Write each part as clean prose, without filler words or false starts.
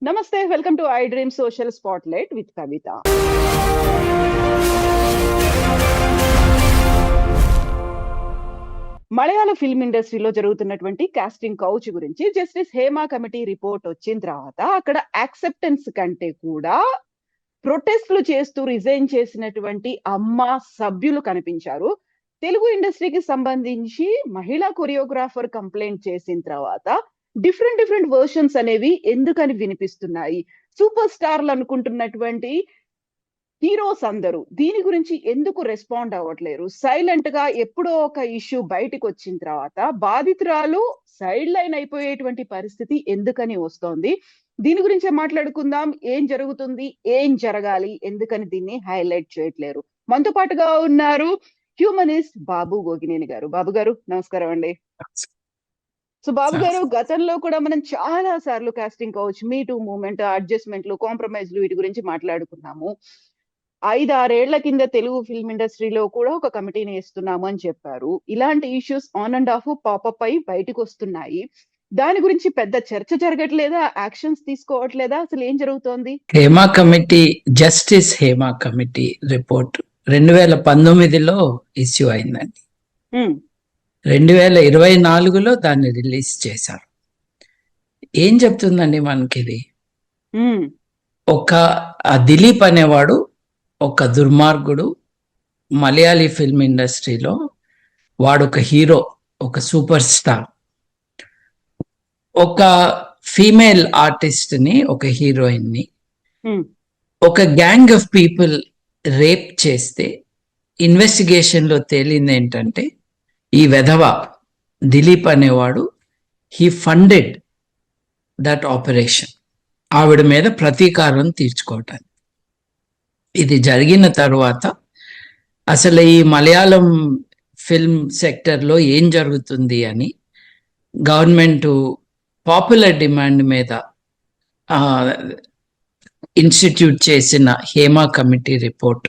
నమస్తే. Welcome to I Dream social spotlight with Kavitha. Malayala film ఇండస్ట్రీలో జరుగుతున్నటువంటి కాస్టింగ్ కౌచ్ గురించి జస్టిస్ హేమ కమిటీ రిపోర్ట్ వచ్చిన తర్వాత అక్కడ యాక్సెప్టెన్స్ కంటే కూడా ప్రొటెస్ట్‌లు చేస్తూ రిజైన్ చేసినటువంటి సభ్యులు కనిపించారు. తెలుగు ఇండస్ట్రీకి సంబంధించి మహిళా కొరియోగ్రాఫర్ కంప్లెయింట్ చేసిన తర్వాత డిఫరెంట్ వెర్షన్స్ అనేవి ఎందుకని వినిపిస్తున్నాయి? సూపర్ స్టార్‌లు అనుకుంటున్నటువంటి హీరోస్ అందరూ దీని గురించి ఎందుకు రెస్పాండ్ అవ్వట్లేరు? సైలెంట్‌గా ఎప్పుడో ఒక ఇష్యూ బయటికొచ్చిన తర్వాత బాధితురాలు సైడ్ లైన్ అయిపోయేటువంటి పరిస్థితి ఎందుకని వస్తోంది? దీని గురించే మాట్లాడుకుందాం. ఏం జరుగుతుంది? ఏం జరగాలి? ఎందుకని దీన్ని హైలైట్ చేయట్లేరు? మనతో పాటుగా ఉన్నారు హ్యూమనిస్ట్ బాబు గోగినేని గారు. బాబు గారు నమస్కారం అండి. సో బాబు గారు, గతంలో కూడా మనం చాలా సార్లు కాస్టింగ్ కౌచ్, మీ టూ మూవ్‌మెంట్, అడ్జస్ట్‌మెంట్‌లు, కాంప్రమైజ్‌లు వీటి గురించి మాట్లాడుకున్నాము. 5, 6 ఏళ్ల కింద తెలుగు ఫిల్మ్ ఇండస్ట్రీలో కూడా ఒక కమిటీని ఏస్తున్నాము అని చెప్పారు. ఇలాంటి issues on and of popup అయ్యి బయటికొస్తున్నాయి. దాని గురించి పెద్ద చర్చ జరగట్లేదా? యాక్షన్స్ తీసుకోవట్లేదా? అసలు ఏం జరుగుతోంది? Hema committee, justice Hema committee report 2019లో ఇష్యూ అయిందండి. 2024లో దాన్ని రిలీజ్ చేశారు. ఏం చెప్తుందండి మనకిది? ఒక దిలీప్ అనేవాడు ఒక దుర్మార్గుడు. మలయాళీ ఫిల్మ్ ఇండస్ట్రీలో వాడు ఒక హీరో, ఒక సూపర్ స్టార్. ఒక ఫీమేల్ ఆర్టిస్ట్ ని, ఒక హీరోయిన్ ని ఒక గ్యాంగ్ ఆఫ్ పీపుల్ రేప్ చేస్తే ఇన్వెస్టిగేషన్ లో తేలింది ఏంటంటే ఈ వెధవ దిలీప్ అనేవాడు హీ ఫండెడ్ దట్ ఆపరేషన్, ఆవిడ మీద ప్రతీకారం తీర్చుకోవటానికి. ఇది జరిగిన తర్వాత అసలు ఈ మలయాళం ఫిల్మ్ సెక్టర్లో ఏం జరుగుతుంది అని గవర్నమెంట్ పాపులర్ డిమాండ్ మీద ఇన్స్టిట్యూట్ చేసిన హేమా కమిటీ రిపోర్ట్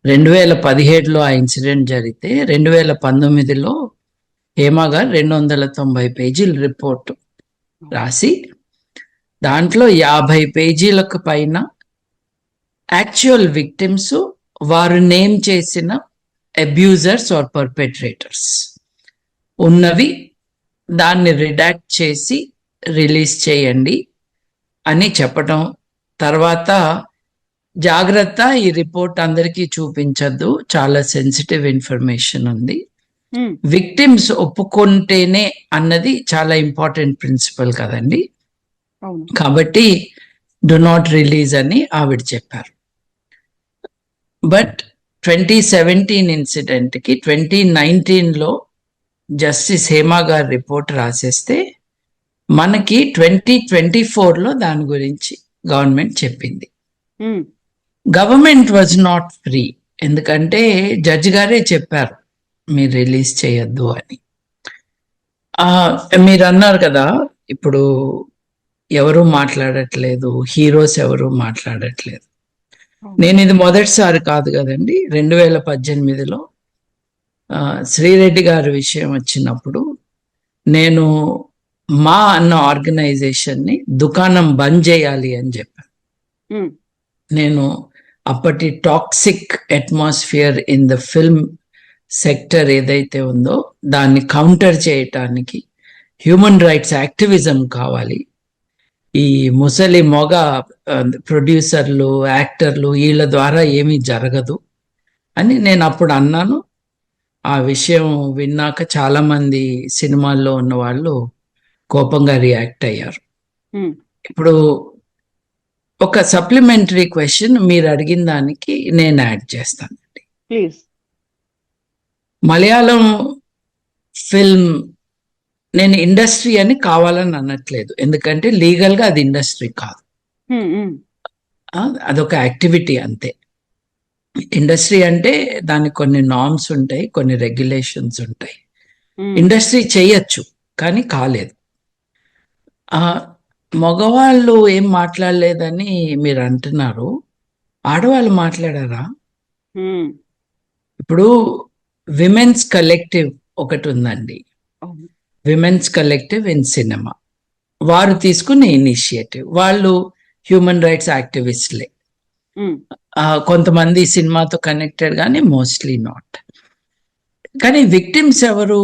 2017లో ఆ ఇన్సిడెంట్ జరిగితే 2019లో హేమా గారు 290 పేజీల రిపోర్ట్ రాసి దాంట్లో 50 పేజీలకు పైన యాక్చువల్ విక్టిమ్స్, వారు నేమ్ చేసిన అబ్యూజర్స్ ఆర్ పర్పెట్రేటర్స్ ఉన్నవి దాన్ని రిడాక్ట్ చేసి రిలీజ్ చేయండి అని చెప్పడం. తర్వాత జాగ్రత్త, ఈ రిపోర్ట్ అందరికీ చూపించద్దు, చాలా సెన్సిటివ్ ఇన్ఫర్మేషన్ ఉంది, విక్టిమ్స్ ఒప్పుకుంటేనే అన్నది చాలా ఇంపార్టెంట్ ప్రిన్సిపల్ కదండి, కాబట్టి డు నాట్ రిలీజ్ అని ఆవిడ చెప్పారు. బట్ 2017 ఇన్సిడెంట్ కి 2019లో జస్టిస్ హేమా గారు రిపోర్ట్ రాసేస్తే మనకి 2024లో దాని గురించి గవర్నమెంట్ చెప్పింది. గవర్నమెంట్ వాజ్ నాట్ ఫ్రీ, ఎందుకంటే జడ్జి గారే చెప్పారు మీరు రిలీజ్ చేయొద్దు అని. మీరు అన్నారు కదా, ఇప్పుడు ఎవరు మాట్లాడట్లేదు, హీరోస్ ఎవరు మాట్లాడట్లేదు. నేను ఇది మొదటిసారి కాదు కదండి. 2018లో శ్రీరెడ్డి గారి విషయం వచ్చినప్పుడు నేను మా అన్న ఆర్గనైజేషన్ని దుకాణం బంద్ చేయాలి అని చెప్పాను. నేను అప్పటి toxic atmosphere in the film sector ఏదైతే ఉందో దాన్ని కౌంటర్ చేయటానికి హ్యూమన్ రైట్స్ యాక్టివిజం కావాలి, ఈ ముసలి మొగ ప్రొడ్యూసర్లు, యాక్టర్లు వీళ్ళ ద్వారా ఏమీ జరగదు అని నేను అప్పుడు అన్నాను. ఆ విషయం విన్నాక చాలా మంది సినిమాల్లో ఉన్న వాళ్ళు కోపంగా రియాక్ట్ అయ్యారు. ఇప్పుడు ఒక సప్లిమెంటరీ క్వశ్చన్ మీరు అడిగిన దానికి నేను యాడ్ చేస్తానండి. ప్లీజ్. మలయాళం ఫిల్మ్, నేను ఇండస్ట్రీ అని కావాలని అనట్లేదు, ఎందుకంటే లీగల్ గా అది ఇండస్ట్రీ కాదు, అదొక యాక్టివిటీ అంతే. ఇండస్ట్రీ అంటే దానికి కొన్ని నార్మ్స్ ఉంటాయి, కొన్ని రెగ్యులేషన్స్ ఉంటాయి. ఇండస్ట్రీ చేయొచ్చు కానీ కాలేదు. మగవాళ్ళు ఏం మాట్లాడలేదని మీరు అంటున్నారు, ఆడవాళ్ళు మాట్లాడారా? ఇప్పుడు విమెన్స్ కలెక్టివ్ ఒకటి ఉందండి, విమెన్స్ కలెక్టివ్ ఇన్ సినిమా. వారు తీసుకునే ఇనిషియేటివ్. వాళ్ళు హ్యూమన్ రైట్స్ యాక్టివిస్ట్లే. కొంతమంది సినిమాతో కనెక్టెడ్ కానీ మోస్ట్లీ నాట్. కానీ విక్టిమ్స్ ఎవరు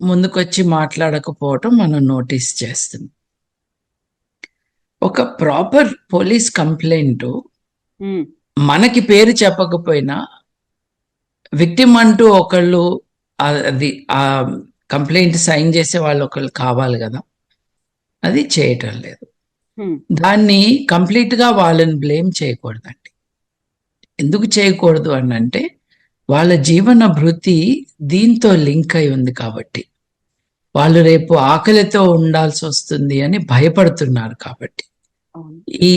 ముందుకొచ్చి మాట్లాడకపోవటం మనం నోటీస్ చేస్తున్నాం. ఒక ప్రాపర్ పోలీస్ కంప్లైంట్ మనకి పేరు చెప్పకపోయినా విక్టిమ్ అంటూ ఒకళ్ళు అది ఆ కంప్లైంట్ సైన్ చేసే వాళ్ళు ఒకళ్ళు కావాలి కదా, అది చేయటం లేదు. దాన్ని కంప్లీట్ గా వాళ్ళని బ్లేమ్ చేయకూడదండి. ఎందుకు చేయకూడదు అని అంటే వాళ్ళ జీవన భృతి దీంతో లింక్ అయి ఉంది కాబట్టి, వాళ్ళు రేపు ఆకలితో ఉండాల్సి వస్తుంది అని భయపడుతున్నారు కాబట్టి. ఈ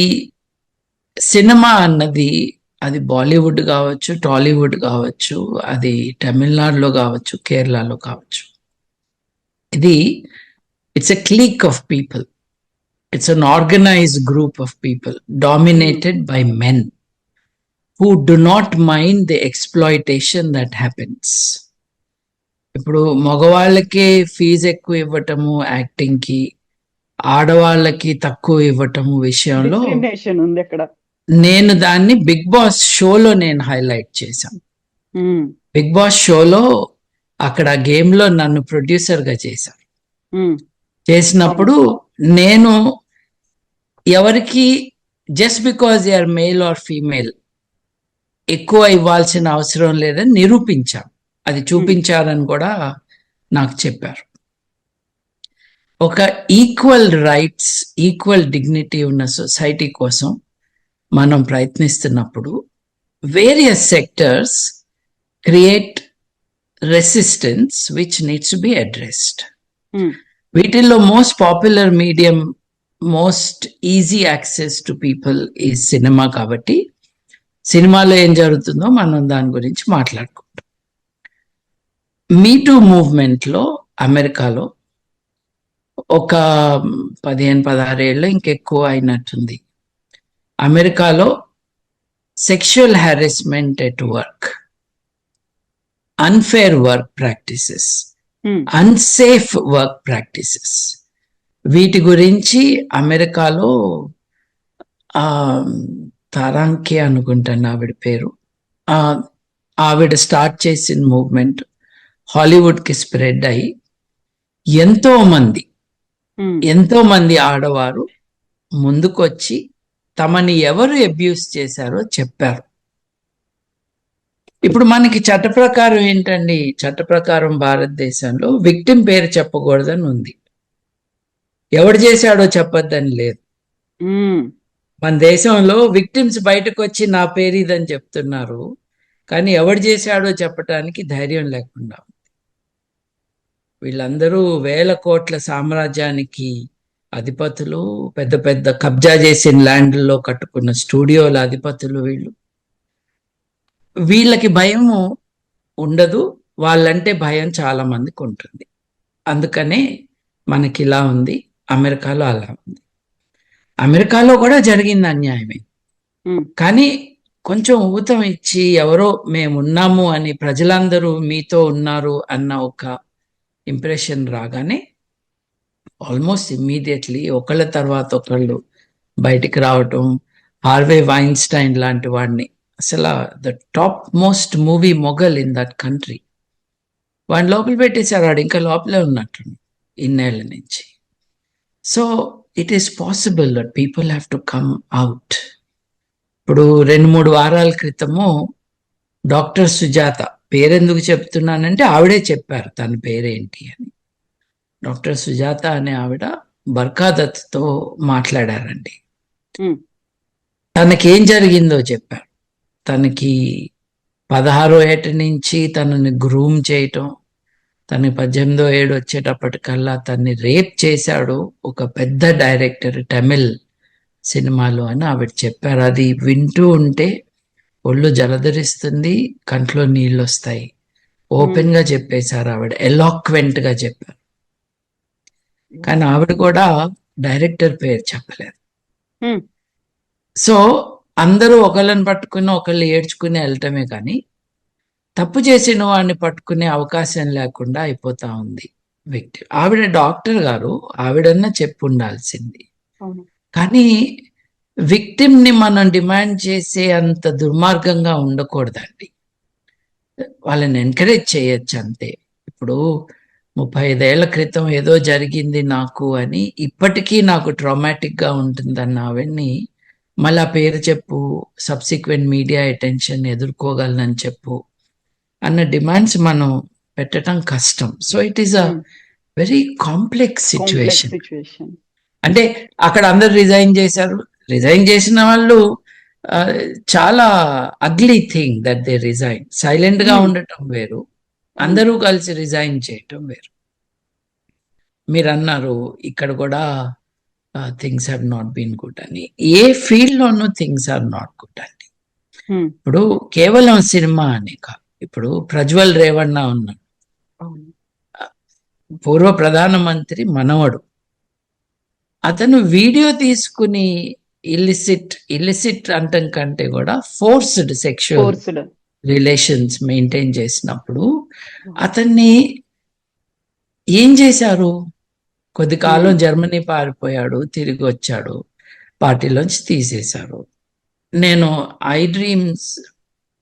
సినిమా అన్నది అది బాలీవుడ్ కావచ్చు, టాలీవుడ్ కావచ్చు, అది తమిళనాడులో కావచ్చు, కేరళలో కావచ్చు, ఇది it's a clique of people. It's an organized group of people dominated by men who do not mind the exploitation that happens. ఇప్పుడు మగవాళ్ళకి ఫీజు ఎక్కువ ఇవ్వటము యాక్టింగ్ కి, ఆడవాళ్ళకి తక్కువ ఇవ్వటము విషయంలో ఉంది అక్కడ. నేను దాన్ని బిగ్ బాస్ షోలో నేను హైలైట్ చేశాను. బిగ్ బాస్ షోలో అక్కడ గేమ్ లో నన్ను ప్రొడ్యూసర్ గా చేశాను. చేసినప్పుడు నేను ఎవరికి just because they are male or female ఎక్కువ ఇవ్వాల్సిన అవసరం లేదని నిరూపించాను. అది చూపించారని కూడా నాకు చెప్పారు. ఒక ఈక్వల్ రైట్స్, ఈక్వల్ డిగ్నిటీ ఉన్న సొసైటీ కోసం మనం ప్రయత్నిస్తున్నప్పుడు various sectors create resistance which needs to be addressed. వీటిల్లో most popular medium, most easy access to people ఈ సినిమా కాబట్టి సినిమాలో ఏం జరుగుతుందో మనం దాని గురించి మాట్లాడుకుంటాం. మీటూ మూవ్మెంట్లో అమెరికాలో ఒక 15-16 ఏళ్ళు ఇంకెక్కువ అయినట్టుంది. అమెరికాలో sexual harassment at work, unfair work practices, unsafe work practices, వీటి గురించి అమెరికాలో తారాంకి అనుకుంటాను ఆవిడ పేరు, ఆవిడ స్టార్ట్ చేసిన మూవ్మెంట్ హాలీవుడ్కి స్ప్రెడ్ అయ్యి ఎంతో మంది ఆడవారు ముందుకొచ్చి తమని ఎవరు అబ్యూస్ చేశారో చెప్పారు. ఇప్పుడు మనకి చట్ట ప్రకారం ఏంటండి, చట్ట ప్రకారం భారతదేశంలో విక్టిమ్ పేరు చెప్పకూడదని ఉంది, ఎవడు చేశాడో చెప్పొద్దని లేదు. మన దేశంలో విక్టిమ్స్ బయటకు వచ్చి నా పేరు ఇదని చెప్తున్నారు, కానీ ఎవడు చేశాడో చెప్పటానికి ధైర్యం లేకుండా ఉంది. వీళ్ళందరూ 1000 కోట్ల సామ్రాజ్యానికి అధిపతులు, పెద్ద పెద్ద కబ్జా చేసిన ల్యాండ్లో కట్టుకున్న స్టూడియోల అధిపతులు. వీళ్ళకి భయము ఉండదు, వాళ్ళంటే భయం చాలా మందికి ఉంటుంది. అందుకనే మనకి ఇలా ఉంది, అమెరికాలో అలా ఉంది. అమెరికాలో కూడా జరిగింది అన్యాయమే, కానీ కొంచెం ఊతం ఇచ్చి ఎవరో మేమున్నాము అని, ప్రజలందరూ మీతో ఉన్నారు అన్న ఒక ఇంప్రెషన్ రాగానే ఆల్మోస్ట్ ఇమ్మీడియట్లీ ఒకళ్ళ తర్వాత ఒకళ్ళు బయటికి రావటం. హార్వే వైన్స్టైన్ లాంటి వాడిని, అసలు the top most movie mogul in that country, వాడిని లోపల పెట్టేశారు. వాడు ఇంకా లోపలే ఉన్నట్టు ఇన్నేళ్ల నుంచి. So it is possible that people have to come out. ఇప్పుడు 2-3 వారాల క్రితము డాక్టర్ సుజాత, పేరెందుకు చెప్తున్నానంటే ఆవిడే చెప్పారు తన పేరేంటి అని. డాక్టర్ సుజాత అనే ఆవిడ బర్ఖాదత్తో మాట్లాడారండి. తనకేం జరిగిందో చెప్పారు. తనకి 16వ ఏట నుంచి తనని గ్రూమ్ చేయటం, తనకి 18వ ఏడు వచ్చేటప్పటికల్లా తన్ని రేప్ చేశాడు ఒక పెద్ద డైరెక్టర్ తమిళ్ సినిమాలో అని ఆవిడ చెప్పారు. అది వింటూ ఉంటే ఒళ్ళు జలధరిస్తుంది, కంట్లో నీళ్ళు వస్తాయి. ఓపెన్ గా చెప్పేశారు ఆవిడ, ఎలాక్వెంట్ గా చెప్పారు. కానీ ఆవిడ కూడా డైరెక్టర్ పేరు చెప్పలేదు. సో అందరూ ఒకళ్ళని పట్టుకుని ఒకళ్ళు ఏడ్చుకుని వెళ్ళటమే కానీ తప్పు చేసిన వాడిని పట్టుకునే అవకాశం లేకుండా అయిపోతా ఉంది విక్టిమ్. ఆవిడ డాక్టర్ గారు, ఆవిడన్నా చెప్పు ఉండాల్సింది. అవును. కానీ విక్టిమ్ ని మనం డిమాండ్ చేసే అంత దుర్మార్గంగా ఉండకూడదండి. వాళ్ళని ఎంకరేజ్ చేయొచ్చు అంతే. ఇప్పుడు 35 ఏళ్ల క్రితం ఏదో జరిగింది నాకు అని ఇప్పటికీ నాకు ట్రామాటిక్ గా ఉంటుందన్న ఆవిడ్ని మళ్ళా పేరు చెప్పు, సబ్సిక్వెంట్ మీడియా అటెన్షన్ ఎదుర్కోగలనని చెప్పు అన్న డిమాండ్స్ మనం పెట్టడం కష్టం. So it is a very complex situation. Situation. అంటే అక్కడ అందరు రిజైన్ చేశారు. రిజైన్ చేసిన వాళ్ళు చాలా ugly thing that they resign. Silent గా ఉండటం వేరు, అందరూ కలిసి రిజైన్ చేయటం వేరు. మీరు అన్నారు ఇక్కడ కూడా things have not been good అని. ఏ ఫీల్డ్ లోనూ థింగ్స్ ఆర్ నాట్ గుడ్ అండి. ఇప్పుడు కేవలం సినిమా అని కాదు. ఇప్పుడు ప్రజ్వల్ రేవಣ್ణ ఉన్నాడు, పూర్వ ప్రధానమంత్రి మనవడు. అతను వీడియో తీసుకుని ఇల్లిసిట్ అంటం కంటే కూడా ఫోర్స్డ్ సెక్షువల్ రిలేషన్స్ మెయింటైన్ చేసినప్పుడు అతన్ని ఏం చేశారు? కొద్ది కాలం జర్మనీ పారిపోయాడు, తిరిగి వచ్చాడు, పార్టీలోంచి తీసేశారు. నేను ఐ డ్రీమ్స్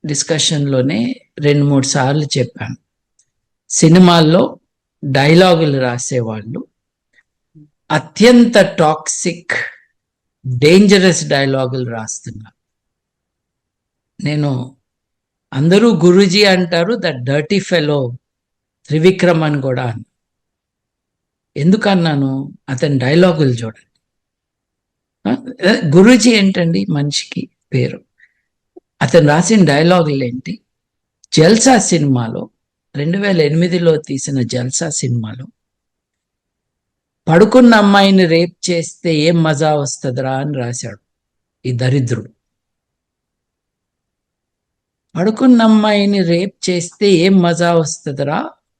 డిస్కషన్లోనే 2-3 సార్లు చెప్పాను, సినిమాల్లో డైలాగులు రాసేవాళ్ళు అత్యంత టాక్సిక్ డేంజరస్ డైలాగులు రాస్తున్నారు. నేను అందరూ గురూజీ అంటారు, దట్ డర్టీ ఫెలో త్రివిక్రమ్ అని కూడా అన్నా. ఎందుకన్నాను? అతని డైలాగులు చూడండి. గురూజీ ఏంటండి మనిషికి పేరు. అతను రాసిన డైలాగులు ఏంటి? జల్సా సినిమాలో 2008లో తీసిన జల్సా సినిమాలో పడుకున్న అమ్మాయిని రేప్ చేస్తే ఏం మజా వస్తుందిరా అని రాశాడు ఈ దరిద్రుడు. పడుకున్న అమ్మాయిని రేప్ చేస్తే ఏం మజా వస్తుందిరా,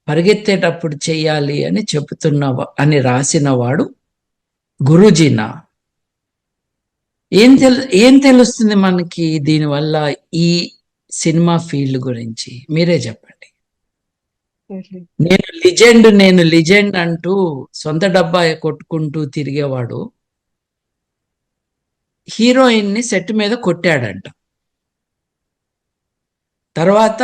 పరిగెత్తేటప్పుడు చెయ్యాలి అని అని రాసిన వాడు గురూజీనా? ఏం తెలుస్తుంది మనకి దీనివల్ల ఈ సినిమా ఫీల్డ్ గురించి? మీరే చెప్పండి. నేను లిజెండ్ అంటూ సొంత డబ్బా కొట్టుకుంటూ తిరిగేవాడు హీరోయిన్ ని సెట్ మీద కొట్టాడంట. తర్వాత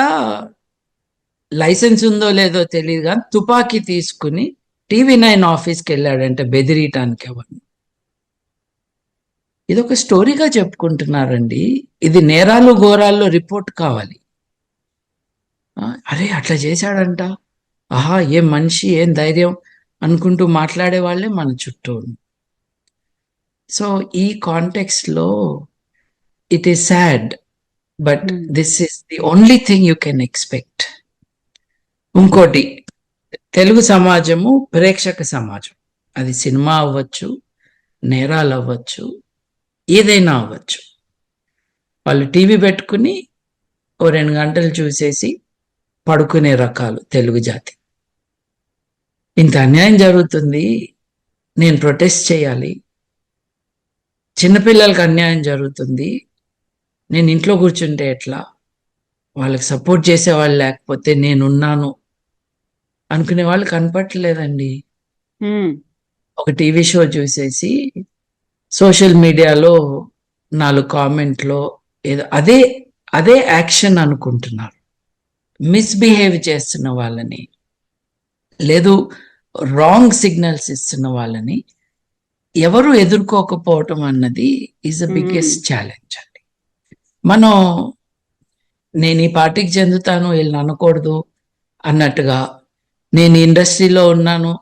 లైసెన్స్ ఉందో లేదో తెలియదు కానీ తుపాకీ తీసుకుని TV9 ఆఫీస్కి వెళ్ళాడంటే బెదిరియటానికి ఎవరు. ఇది ఒక స్టోరీగా చెప్పుకుంటున్నారండి. ఇది నేరాలు ఘోరాల్లో రిపోర్ట్ కావాలి. అరే అట్లా చేశాడంట, ఆహా ఏం మనిషి, ఏం ధైర్యం అనుకుంటూ మాట్లాడే వాళ్ళే మన చుట్టూ. సో ఈ కాంటెక్స్ట్ లో it is sad, but this is the only thing you can expect. ఇంకోటి, తెలుగు సమాజము ప్రేక్షక సమాజం. అది సినిమా అవ్వచ్చు, నేరాలు అవ్వచ్చు, ఏదైనా అవ్వచ్చు. వాళ్ళు టీవీ పెట్టుకుని 2 గంటలు చూసేసి పడుకునే రకాలు తెలుగు జాతి. ఇంత అన్యాయం జరుగుతుంది, నేను ప్రొటెస్ట్ చేయాలి, చిన్నపిల్లలకు అన్యాయం జరుగుతుంది, నేను ఇంట్లో కూర్చుంటే ఎట్లా, వాళ్ళకి సపోర్ట్ చేసేవాళ్ళు లేకపోతే నేనున్నాను అనుకునే వాళ్ళు కనపట్లేదండి. ఒక టీవీ షో చూసేసి సోషల్ మీడియాలో 4 కామెంట్లో ఏదో అదే యాక్షన్ అనుకుంటున్నారు. మిస్బిహేవ్ చేస్తున్న వాళ్ళని, లేదు రాంగ్ సిగ్నల్స్ ఇస్తున్న వాళ్ళని ఎవరు ఎదుర్కోకపోవటం అన్నది ఈజ్ ద బిగ్గెస్ట్ ఛాలెంజ్ అండి. నేను ఈ పార్టీకి చెందుతాను, వీళ్ళని అనకూడదు అన్నట్టుగా, నేను ఇండస్ట్రీలో ఉన్నాను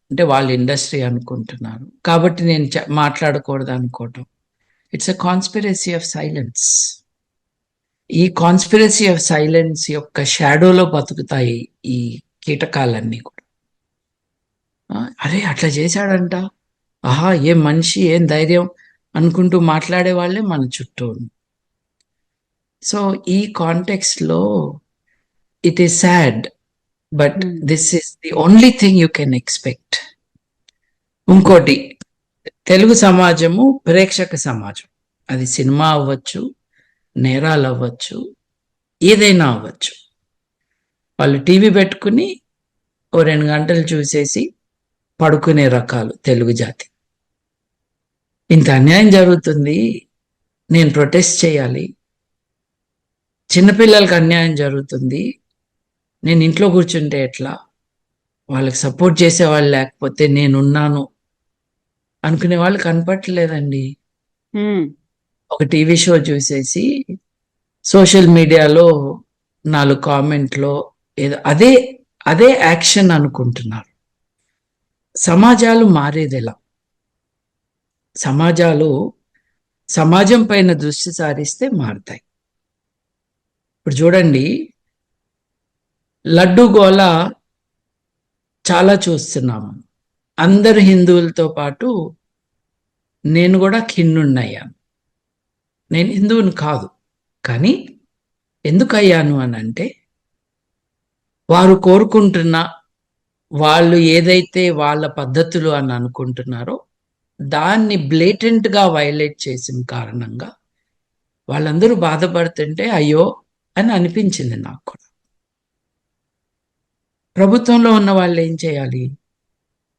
అంటే వాళ్ళు ఇండస్ట్రీ అనుకుంటున్నారు కాబట్టి నేను మాట్లాడకూడదు అనుకోవటం. It's a conspiracy of silence. ఈ కాన్స్పిరసీ ఆఫ్ సైలెన్స్ యొక్క షాడోలో బతుకుతాయి ఈ కీటకాలన్నీ కూడా. అరే అట్లా చేశాడంట, ఆహా ఏం మనిషి, ఏం ధైర్యం అనుకుంటూ మాట్లాడే వాళ్ళే మన చుట్టూ. సో ఈ కాంటెక్స్ట్ లో it is sad, but this is the only thing you can expect. ఇంకోటి, తెలుగు సమాజము ప్రేక్షక సమాజం. అది సినిమా అవ్వచ్చు, నేరాలు అవ్వచ్చు, ఏదైనా అవ్వచ్చు. వాళ్ళు టీవీ పెట్టుకుని 2 గంటలు చూసేసి పడుకునే రకాలు తెలుగు జాతి. ఇంత అన్యాయం జరుగుతుంది, నేను ప్రొటెస్ట్ చేయాలి. చిన్నపిల్లలకు అన్యాయం జరుగుతుంది, నేను ఇంట్లో కూర్చుంటే ఎట్లా, వాళ్ళకి సపోర్ట్ చేసేవాళ్ళు లేకపోతే నేనున్నాను అనుకునే వాళ్ళు కనపట్టలేదండి. ఒక టీవీ షో చూసేసి సోషల్ మీడియాలో 4 కామెంట్లో ఏదో అదే అదే యాక్షన్ అనుకుంటున్నారు. సమాజాలు మారేది ఎలా? సమాజం పైన దృష్టి సారిస్తే మారుతాయి. ఇప్పుడు చూడండి, లడ్డు గోల చాలా చూస్తున్నాము. అందరు హిందువులతో పాటు నేను కూడా ఖిన్నున్నయ్యాను. నేను హిందువుని కాదు, కానీ ఎందుకు అయ్యాను అని అంటే, వారు కోరుకుంటున్న, వాళ్ళు ఏదైతే వాళ్ళ పద్ధతులు అని అనుకుంటున్నారో దాన్ని బ్లేటెంట్గా వైలేట్ చేసిన కారణంగా వాళ్ళందరూ బాధపడుతుంటే అయ్యో అని అనిపించింది నాకు కూడా. ప్రభుత్వంలో ఉన్న వాళ్ళు ఏం చేయాలి?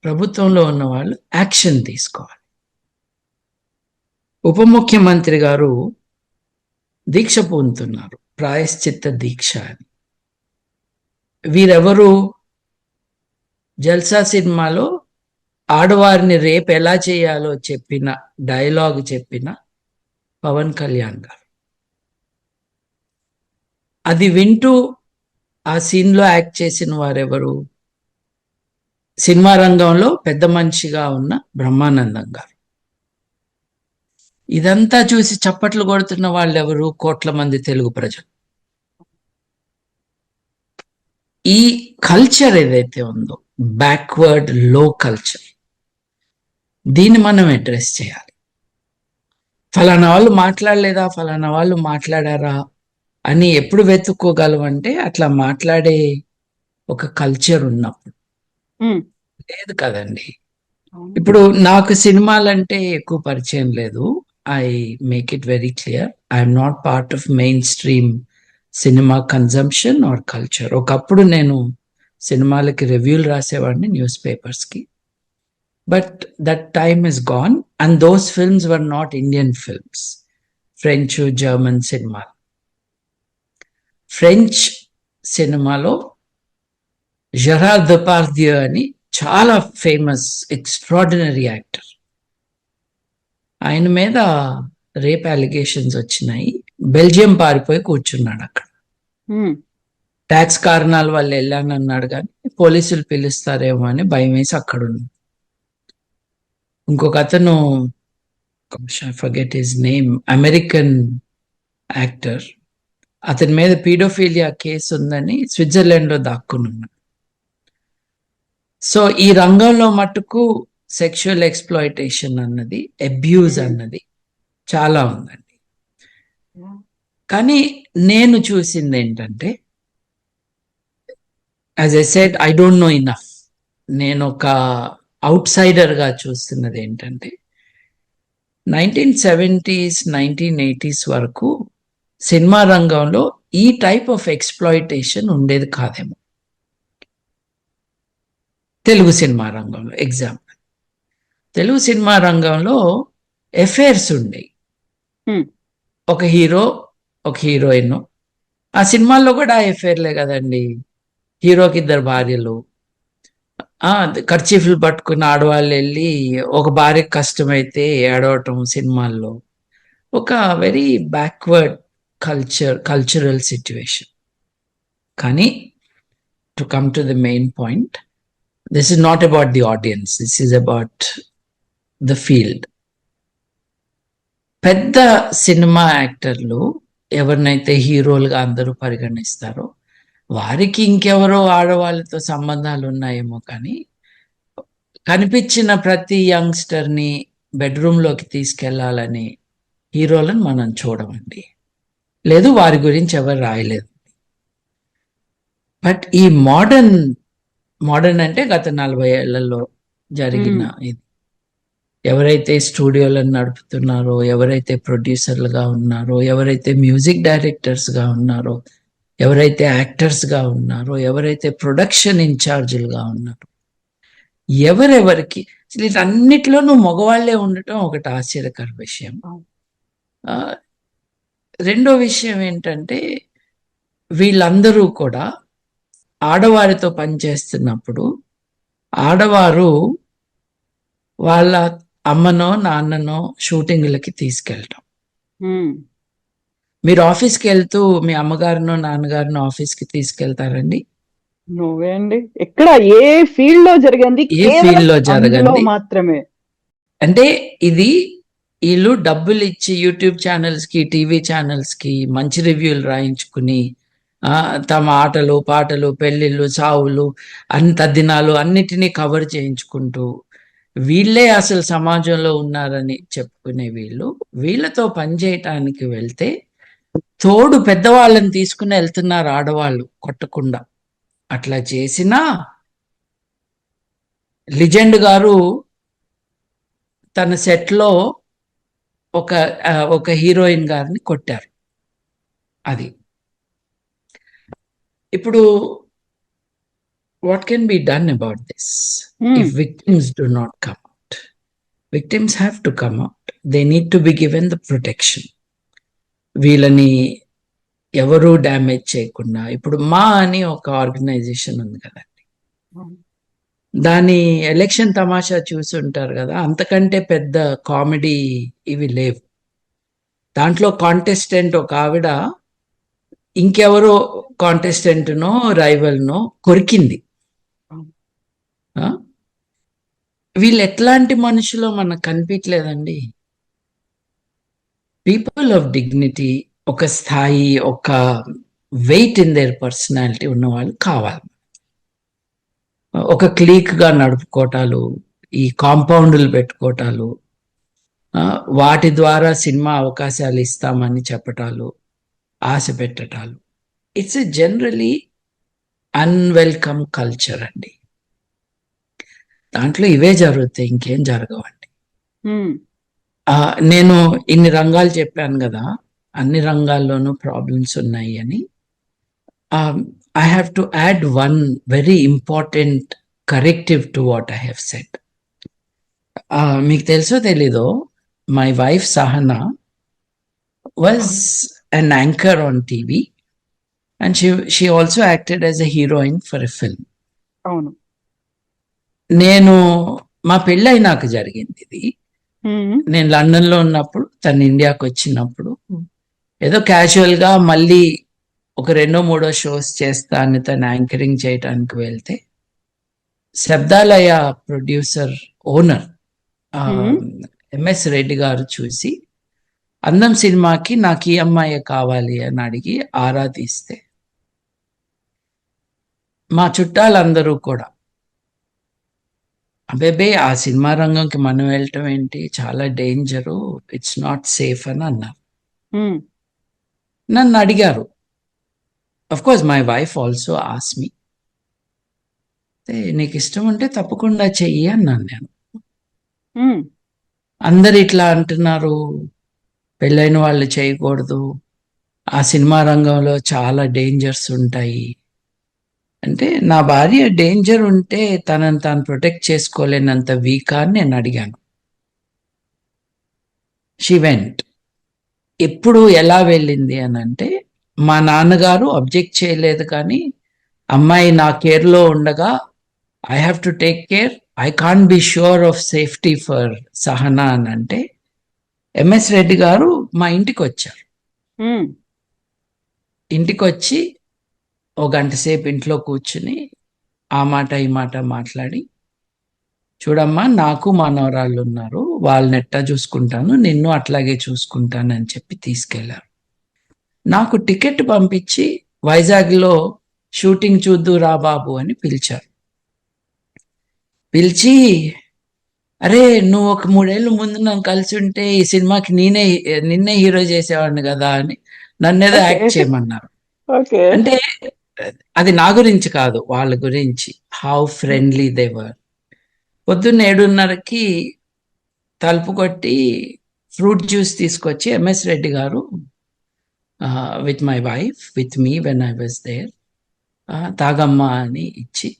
ప్రభుత్వంలో ఉన్న వాళ్ళు యాక్షన్ తీసుకోవాలి. ఉప ముఖ్యమంత్రి గారు దీక్ష పూనుతున్నారు, ప్రాయశ్చిత్త దీక్ష అని. వీరెవరు? జల్సా సినిమాలో ఆడవారిని రేపు ఎలా చేయాలో చెప్పిన డైలాగ్ చెప్పిన పవన్ కళ్యాణ్ గారు. అది వింటూ ఆ సీన్లో యాక్ట్ చేసిన వారెవరు? సినిమా రంగంలో పెద్ద మనిషిగా ఉన్న బ్రహ్మానందం గారు. ఇదంతా చూసి చప్పట్లు కొడుతున్న వాళ్ళు ఎవరు? కోట్ల మంది తెలుగు ప్రజలు. ఈ కల్చర్ ఏదైతే ఉందో, బ్యాక్వర్డ్ లో కల్చర్, దీన్ని మనం అడ్రస్ చేయాలి. ఫలానా వాళ్ళు మాట్లాడలేదా, ఫలానా వాళ్ళు మాట్లాడారా అని ఎప్పుడు వెతుక్కోగలమంటే అట్లా మాట్లాడే ఒక కల్చర్ ఉన్నప్పుడు. లేదు కదండి. ఇప్పుడు నాకు సినిమాలంటే ఎక్కువ పరిచయం లేదు. I make it very clear, I'm not part of mainstream cinema consumption or culture. ఒకప్పుడు నేను సినిమాలకి రివ్యూలు రాసేవాడిని న్యూస్ పేపర్స్కి, but that time is gone and those films were not Indian films, French, German సినిమాలు. ఫ్రెంచ్ సినిమాలో Gerard Depardieu అని చాలా ఫేమస్ ఎక్స్ట్రాడినరీ యాక్టర్, ఆయన మీద రేప్ అలిగేషన్స్ వచ్చినాయి. బెల్జియం పారిపోయి కూర్చున్నాడు అక్కడ. ట్యాక్స్ కారణాల వల్ల వెళ్ళానన్నాడు, కానీ పోలీసులు పిలుస్తారేమో అని భయం వేసి అక్కడ ఉన్నాడు. ఇంకొక అతను, forget his name, American actor, అతని మీద పీడోఫీలియా కేసు ఉందని స్విట్జర్లాండ్లో దాక్కుని ఉన్నాడు. సో ఈ రంగంలో మటుకు సెక్షువల్ ఎక్స్ప్లాయిటేషన్ అన్నది, అబ్యూజ్ అన్నది చాలా ఉందండి. కానీ నేను చూసింది ఏంటంటే, as I said, I don't know enough. నేను ఒక అవుట్ సైడర్గా చూస్తున్నది ఏంటంటే, 1970s 1980s వరకు సినిమా రంగంలో ఈ టైప్ ఆఫ్ ఎక్స్ప్లాయిటేషన్ ఉండేది కాదేమో. తెలుగు సినిమా రంగంలో ఎగ్జాంపుల్, తెలుగు సినిమా రంగంలో ఎఫైర్స్ ఉండేవి. ఒక హీరో, ఒక హీరోయిన్. ఆ సినిమాల్లో కూడా ఎఫైర్లే కదండి. హీరోకి 2 భార్యలు, కర్చీఫ్లు పట్టుకున్న ఆడవాళ్ళు వెళ్ళి ఒక భార్యకి కష్టమైతే ఏడవటం సినిమాల్లో. ఒక వెరీ బ్యాక్వర్డ్ కల్చరల్ సిచ్యువేషన్. కానీ to come to the main point, this is not about the audience, this is about the field. పెద్ద సినిమా యాక్టర్లు ఎవరినైతే హీరోలుగా అందరూ పరిగణిస్తారో వారికి ఇంకెవరో ఆడవాళ్ళతో సంబంధాలు ఉన్నాయేమో, కానీ కనిపించిన ప్రతి యంగ్స్టర్ని బెడ్రూమ్లోకి తీసుకెళ్లాలని హీరోలను మనం చూడమండి. లేదు, వారి గురించి ఎవరు రాయలేదు. బట్ ఈ మోడర్న్ అంటే గత 40 ఏళ్లలో జరిగిన ఇది. ఎవరైతే స్టూడియోలను నడుపుతున్నారో, ఎవరైతే ప్రొడ్యూసర్లుగా ఉన్నారో, ఎవరైతే మ్యూజిక్ డైరెక్టర్స్గా ఉన్నారో, ఎవరైతే యాక్టర్స్గా ఉన్నారో, ఎవరైతే ప్రొడక్షన్ ఇన్ఛార్జీలుగా ఉన్నారో, ఎవరెవరికి అసలు వీటన్నిటిలోనూ మగవాళ్లే ఉండటం ఒకటి ఆశ్చర్యకర విషయం. ఆ, రెండో విషయం ఏంటంటే వీళ్ళందరూ కూడా ఆడవారితో పనిచేస్తున్నప్పుడు ఆడవారు వాళ్ళ అమ్మనో నాన్ననో షూటింగ్లకి తీసుకెళ్ళటం. మీరు ఆఫీస్కి వెళ్తూ మీ అమ్మగారినో నాన్నగారినో ఆఫీస్కి తీసుకెళ్తారండి? నువ్వే అండి. ఎక్కడ ఏ ఫీల్డ్ లో జరిగింది? ఏ ఫీల్డ్ లో జరగండి మాత్రమే. అంటే ఇది వీళ్ళు డబ్బులు ఇచ్చి యూట్యూబ్ ఛానల్స్ కి, టీవీ ఛానల్స్ కి మంచి రివ్యూలు రాయించుకుని తమ ఆటలు పాటలు పెళ్లిళ్ళు చావులు దినాలు అన్నిటినీ కవర్ చేయించుకుంటూ వీళ్ళే అసలు సమాజంలో ఉన్నారని చెప్పుకునే వీళ్ళతో పనిచేయటానికి వెళ్తే తోడు పెద్దవాళ్ళని తీసుకుని వెళ్తున్నారు ఆడవాళ్ళు కొట్టకుండా. అట్లా చేసినా లిజెండ్ గారు తన సెట్లో ఒక హీరోయిన్ గారిని కొట్టారు. అది ఇప్పుడు what can be done about this if victims do not come out? Victims have to come out. They need to be given the protection. వీళ్ళని ఎవరూ డ్యామేజ్ చేయకుండా. ఇప్పుడు మా అని ఒక ఆర్గనైజేషన్ ఉంది కదండి, దాని ఎలక్షన్ తమాషా చూసి ఉంటారు కదా, అంతకంటే పెద్ద కామెడీ ఇవి లేవు. దాంట్లో కాంటెస్టెంట్ ఒక ఆవిడ ఇంకెవరో కాంటెస్టెంట్నో రైవల్నో కొరికింది. వీళ్ళు ఎట్లాంటి మనుషులో మనకు కనిపించలేదండి. పీపుల్ ఆఫ్ డిగ్నిటీ, ఒక స్థాయి, ఒక వెయిట్ ఇన్ దేర్ పర్సనాలిటీ ఉన్నవాళ్ళు కావాలి. ఒక క్లీక్గా నడుపుకోవటాలు, ఈ కాంపౌండ్లు పెట్టుకోవటాలు, వాటి ద్వారా సినిమా అవకాశాలు ఇస్తామని చెప్పటాలు, ఆశ పెట్టటాలు, it's a generally unwelcome culture అండి. దాంట్లో ఇవే జరుగుతాయి, ఇంకేం జరగవండి. నేను ఇన్ని రంగాలు చెప్పాను కదా, అన్ని రంగాల్లోనూ ప్రాబ్లమ్స్ ఉన్నాయి అని. I have to add one very important corrective to what I have said. మీకు తెలుసో తెలీదో, my wife Sahana was an anchor on TV and she also acted as a heroine for a film. అవును. నేను మా పెళ్ళై నాకు జరిగింది ఇది. నేను లండన్లో ఉన్నప్పుడు తను ఇండియాకి వచ్చినప్పుడు ఏదో క్యాజువల్గా మళ్ళీ ఒక 2-3 షోస్ చేస్తాను తను యాంకరింగ్ చేయడానికి వెళ్తే, Shabdalaya producer owner MS Reddy గారు చూసి అందం సినిమాకి నాకు ఈ అమ్మాయి కావాలి అని అడిగి ఆరా తీస్తే మా చుట్టాలందరూ కూడా అబేబే ఆ సినిమా రంగంకి మనం వెళ్ళటం ఏంటి, చాలా డేంజరు, ఇట్స్ నాట్ సేఫ్ అని అన్నారు. నన్ను అడిగారు. Of course my wife also ask me, నీకు ఇష్టం ఉంటే తప్పకుండా చెయ్యి అన్నాను నేను. అందరు ఇట్లా అంటున్నారు, పెళ్ళైన వాళ్ళు చేయకూడదు, ఆ సినిమా రంగంలో చాలా డేంజర్స్ ఉంటాయి అంటే, నా భార్య డేంజర్ ఉంటే తనని తాను ప్రొటెక్ట్ చేసుకోలేనంత వీకా అని నేను అడిగాను. She went. ఎప్పుడు ఎలా వెళ్ళింది అని అంటే, మా నాన్నగారు అబ్జెక్ట్ చేయలేదు, కానీ అమ్మాయి నా కేర్లో ఉండగా I have to take care, I can't be sure of safety for Sahana అని అంటే ఎంఎస్ రెడ్డి గారు మా ఇంటికి వచ్చారు. ఇంటికి వచ్చి 1 గంట సేపు ఇంట్లో కూర్చుని ఆ మాట ఈ మాట మాట్లాడి, చూడమ్మా నాకు మనవరాళ్ళు ఉన్నారు, వాళ్ళని ఎట్టా చూసుకుంటాను, నిన్ను అట్లాగే చూసుకుంటాను అని చెప్పి తీసుకెళ్లారు. నాకు టికెట్ పంపించి వైజాగ్లో షూటింగ్ చూద్దు రా బాబు అని పిలిచారు. పిలిచి, అరే నువ్వు ఒక 3 ఏళ్ళు ముందు నన్ను కలిసి ఉంటే ఈ సినిమాకి నిన్నే హీరో చేసేవాడిని కదా అని నన్నేదో యాక్ట్ చేయమన్నారు. అంటే అది నా గురించి కాదు, వాళ్ళ గురించి. How friendly they were. పొద్దున్న 7:30కి తలుపు కొట్టి ఫ్రూట్ జ్యూస్ తీసుకొచ్చి ఎంఎస్ రెడ్డి గారు with my wife, with me when I was there, తాగమ్మా అని ఇచ్చి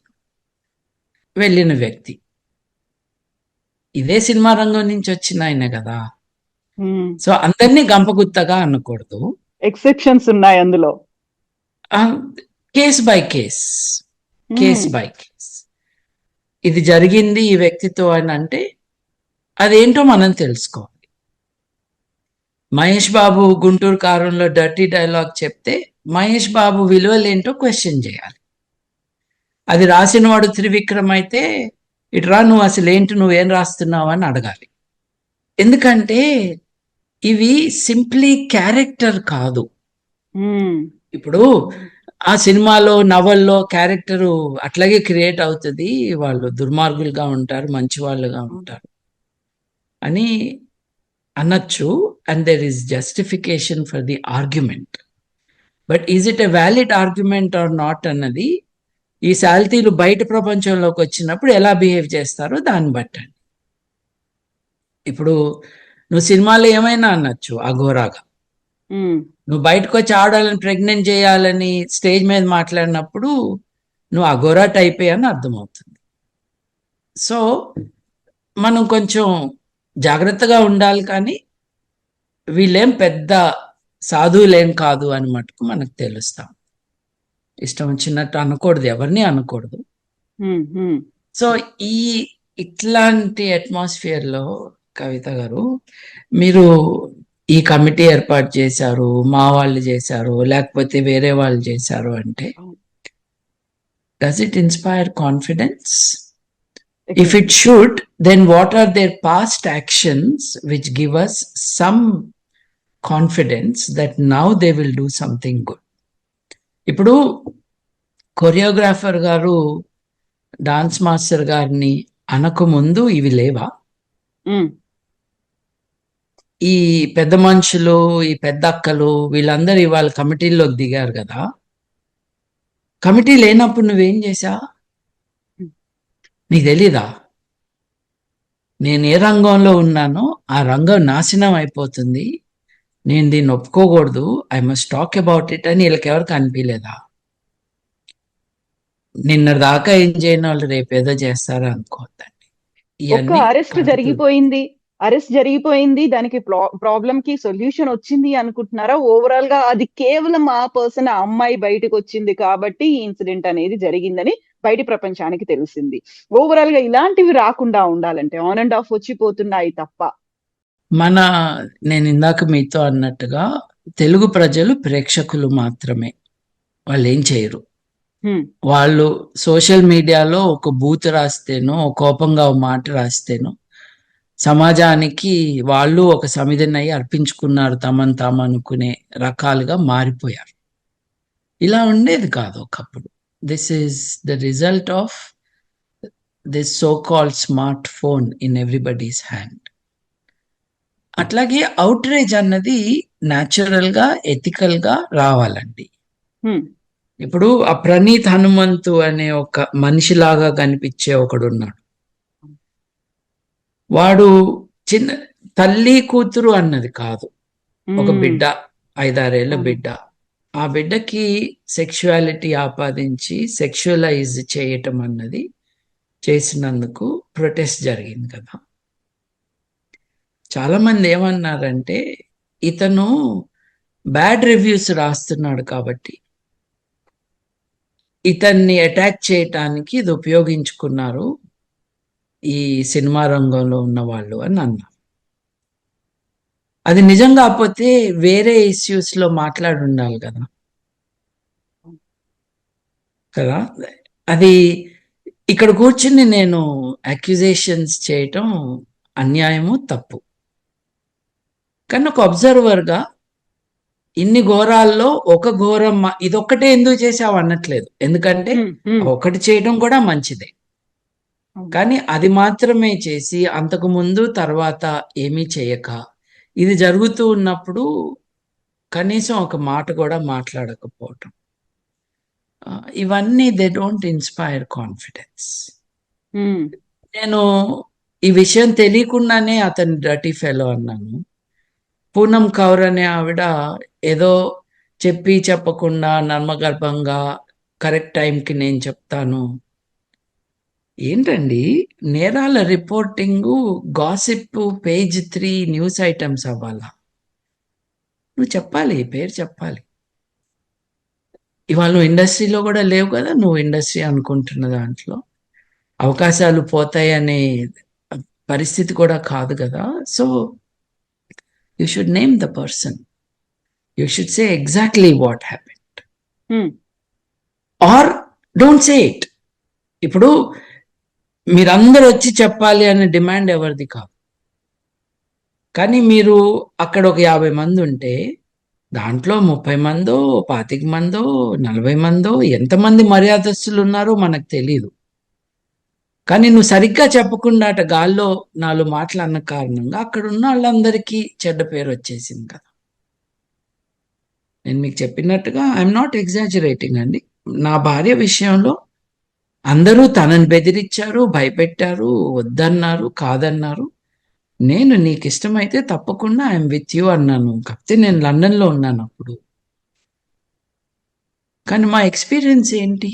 వెళ్ళిన వ్యక్తి. ఇదే సినిమా రంగం నుంచి వచ్చిన ఆయనే కదా. ఉమ్. సో అందరినీ గంపగుత్తగా అనకూడదు. ఎక్సెప్షన్స్ ఉన్నాయి అందులో. Case by case, case um. By case. ఇది జరిగింది ఈ వ్యక్తితో అని అంటే అదేంటో మనం తెలుసుకోవాలి. మహేష్ బాబు గుంటూరు కారంలో డర్టీ డైలాగ్ చెప్తే మహేష్ బాబు విలువలేంటో క్వశ్చన్ చేయాలి. అది రాసినవాడు త్రివిక్రమ్ అయితే ఇట్రా నువ్వు అసలు ఏంటి, నువ్వేం రాస్తున్నావు అని అడగాలి. ఎందుకంటే ఇవి సింప్లీ క్యారెక్టర్ కాదు. ఉమ్. ఇప్పుడు ఆ సినిమాలో నవల్లో క్యారెక్టరు అట్లాగే క్రియేట్ అవుతుంది, వాళ్ళు దుర్మార్గులుగా ఉంటారు, మంచి వాళ్ళుగా ఉంటారు అని అనొచ్చు. And there is justification for the argument. But is it a valid argument are not అన్నది ఈ శాల్తీలు బయట ప్రపంచంలోకి వచ్చినప్పుడు ఎలా బిహేవ్ చేస్తారో దాన్ని బట్టండి. ఇప్పుడు నువ్వు సినిమాలో ఏమైనా అనొచ్చు అఘోరాగా, నువ్వు బయటకు వచ్చి ఆడాలని ప్రెగ్నెంట్ చేయాలని స్టేజ్ మీద మాట్లాడినప్పుడు నువ్వు అఘోరా టైపే అని అర్థమవుతుంది. సో మనం కొంచెం జాగ్రత్తగా ఉండాలి, కానీ వీళ్ళేం పెద్ద సాధువులేం కాదు అని మటుకు మనకు తెలుస్తాం. ఇష్టం వచ్చినట్టు అనకూడదు, ఎవరిని అనకూడదు. సో ఇట్లాంటి అట్మాస్ఫియర్లో కవిత గారు మీరు ఈ కమిటీ ఏర్పాటు చేశారు, మా వాళ్ళు చేశారు లేకపోతే వేరే వాళ్ళు చేశారు అంటే does it inspire confidence? If it should, then what are their past actions which give us some confidence that now they will do something good? ఇప్పుడు కొరియోగ్రాఫర్ గారు డాన్స్ మాస్టర్ గారిని అనకముందు ఇవి లేవా? ఈ పెద్ద మనుషులు, ఈ పెద్ద అక్కలు వీళ్ళందరూ ఇవాళ కమిటీల్లోకి దిగారు కదా. కమిటీ లేనప్పుడు నువ్వేం చేశా? నీకు తెలీదా? నేను ఏ రంగంలో ఉన్నానో ఆ రంగం నాశనం అయిపోతుంది, నేను దీన్ని ఒప్పుకోకూడదు, I must talk about it అని వీళ్ళకి ఎవరికి అనిపించలేదా? నిన్న దాకా ఏం చేయని వాళ్ళు రేపు ఏదో చేస్తారా అనుకోవద్దండి. ఒక్క అరెస్ట్ జరిగిపోయింది, దానికి ప్రాబ్లం కి సొల్యూషన్ వచ్చింది అనుకుంటున్నారా? ఓవరాల్ గా అది కేవలం ఆ పర్సన్, ఆ అమ్మాయి బయటకు వచ్చింది కాబట్టి ఈ ఇన్సిడెంట్ అనేది జరిగిందని బయట ప్రపంచానికి తెలిసింది. ఓవరాల్ గా ఇలాంటివి రాకుండా ఉండాలంటే ఆన్ అండ్ ఆఫ్ వచ్చిపోతున్నాయి తప్ప. నేను ఇందాక మీతో అన్నట్టుగా తెలుగు ప్రజలు ప్రేక్షకులు మాత్రమే, వాళ్ళు ఏం చేయరు. వాళ్ళు సోషల్ మీడియాలో ఒక బూత్ రాస్తేనో, కోపంగా ఒక మాట రాస్తేనో సమాజానికి వాళ్ళు ఒక సమిధినై అర్పించుకున్నారు, తమను తాము అనుకునే రకాలుగా మారిపోయారు. ఇలా ఉండేది కాదు ఒకప్పుడు. This is the result of this so called smart phone in everybody's hand. అట్లాగే అవుట్రేజ్ అన్నది న్యాచురల్ గా, ఎథికల్ గా రావాలండి. ఇప్పుడు ఆ ప్రణీత్ హనుమంతు అనే ఒక మనిషిలాగా కనిపించే ఒకడున్నాడు. వాడు చిన్న తల్లి కూతురు అన్నది కాదు, ఒక బిడ్డ, 5-6 ఏళ్ల బిడ్డ. ఆ బిడ్డకి సెక్షువాలిటీ ఆపాదించి సెక్షువలైజ్ చేయటం అన్నది చేసినందుకు ప్రొటెస్ట్ జరిగింది కదా. చాలా మంది ఏమన్నారంటే ఇతను బ్యాడ్ రివ్యూస్ రాస్తున్నాడు కాబట్టి ఇతన్ని అటాక్ చేయటానికి ఇది ఉపయోగించుకున్నారు ఈ సినిమా రంగంలో ఉన్న వాళ్ళు అని అన్నారు. అది నిజం కాకపోతే వేరే ఇష్యూస్ లో మాట్లాడి ఉండాలి కదా. అది ఇక్కడ కూర్చుని నేను అక్యుజేషన్స్ చేయటం అన్యాయము, తప్పు. కానీ ఒక అబ్జర్వర్గా ఇన్ని ఘోరాల్లో ఒక ఘోరం ఇదొక్కటే ఎందుకు చేసావు అనట్లేదు, ఎందుకంటే ఒకటి చేయడం కూడా మంచిదే. కానీ అది మాత్రమే చేసి అంతకు ముందు తర్వాత ఏమీ చేయక ఇది జరుగుతూ ఉన్నప్పుడు కనీసం ఒక మాట కూడా మాట్లాడకపోవటం, ఇవన్నీ దే డోంట్ ఇన్స్పైర్ కాన్ఫిడెన్స్. నేను ఈ విషయం తెలియకుండానే అతని డర్టీ ఫెలో అన్నాను. పూనం కౌర్ అనే ఆవిడ ఏదో చెప్పకుండా నర్మగర్భంగా కరెక్ట్ టైంకి నేను చెప్తాను, ఏంటండి నేరాల reporting gossip page 3 news items అవ్వాలా? నువ్వు చెప్పాలి, పేరు చెప్పాలి. ఇవాళ నువ్వు ఇండస్ట్రీలో కూడా లేవు కదా, నువ్వు ఇండస్ట్రీ అనుకుంటున్న దాంట్లో అవకాశాలు పోతాయనే పరిస్థితి కూడా కాదు కదా. So you should name the person, you should say exactly what happened or don't say it. ఇప్పుడు మీరందరూ వచ్చి చెప్పాలి అనే డిమాండ్ ఎవరిది కాదు, కానీ మీరు అక్కడ ఒక 50 మంది ఉంటే దాంట్లో 30 మందో 25 మందో 40 మందో ఎంతమంది మర్యాదస్తులు ఉన్నారో మనకు తెలీదు. కానీ నువ్వు సరిగ్గా చెప్పకుండా అట గాల్లో 4 మాటలు అన్న కారణంగా అక్కడ ఉన్న వాళ్ళందరికీ చెడ్డ పేరు వచ్చేసింది కదా. నేను మీకు చెప్పినట్టుగా ఐఎమ్ నాట్ ఎగ్జాజరేటింగ్ అండి. నా భార్య విషయంలో అందరూ తనని బెదిరించారు, భయపెట్టారు, వద్దన్నారు, కాదన్నారు. నేను నీకు ఇష్టమైతే తప్పకుండా ఐఎమ్ విత్ యూ అన్నాను. కాకపోతే నేను లండన్లో ఉన్నాను అప్పుడు. కానీ మా ఎక్స్పీరియన్స్ ఏంటి?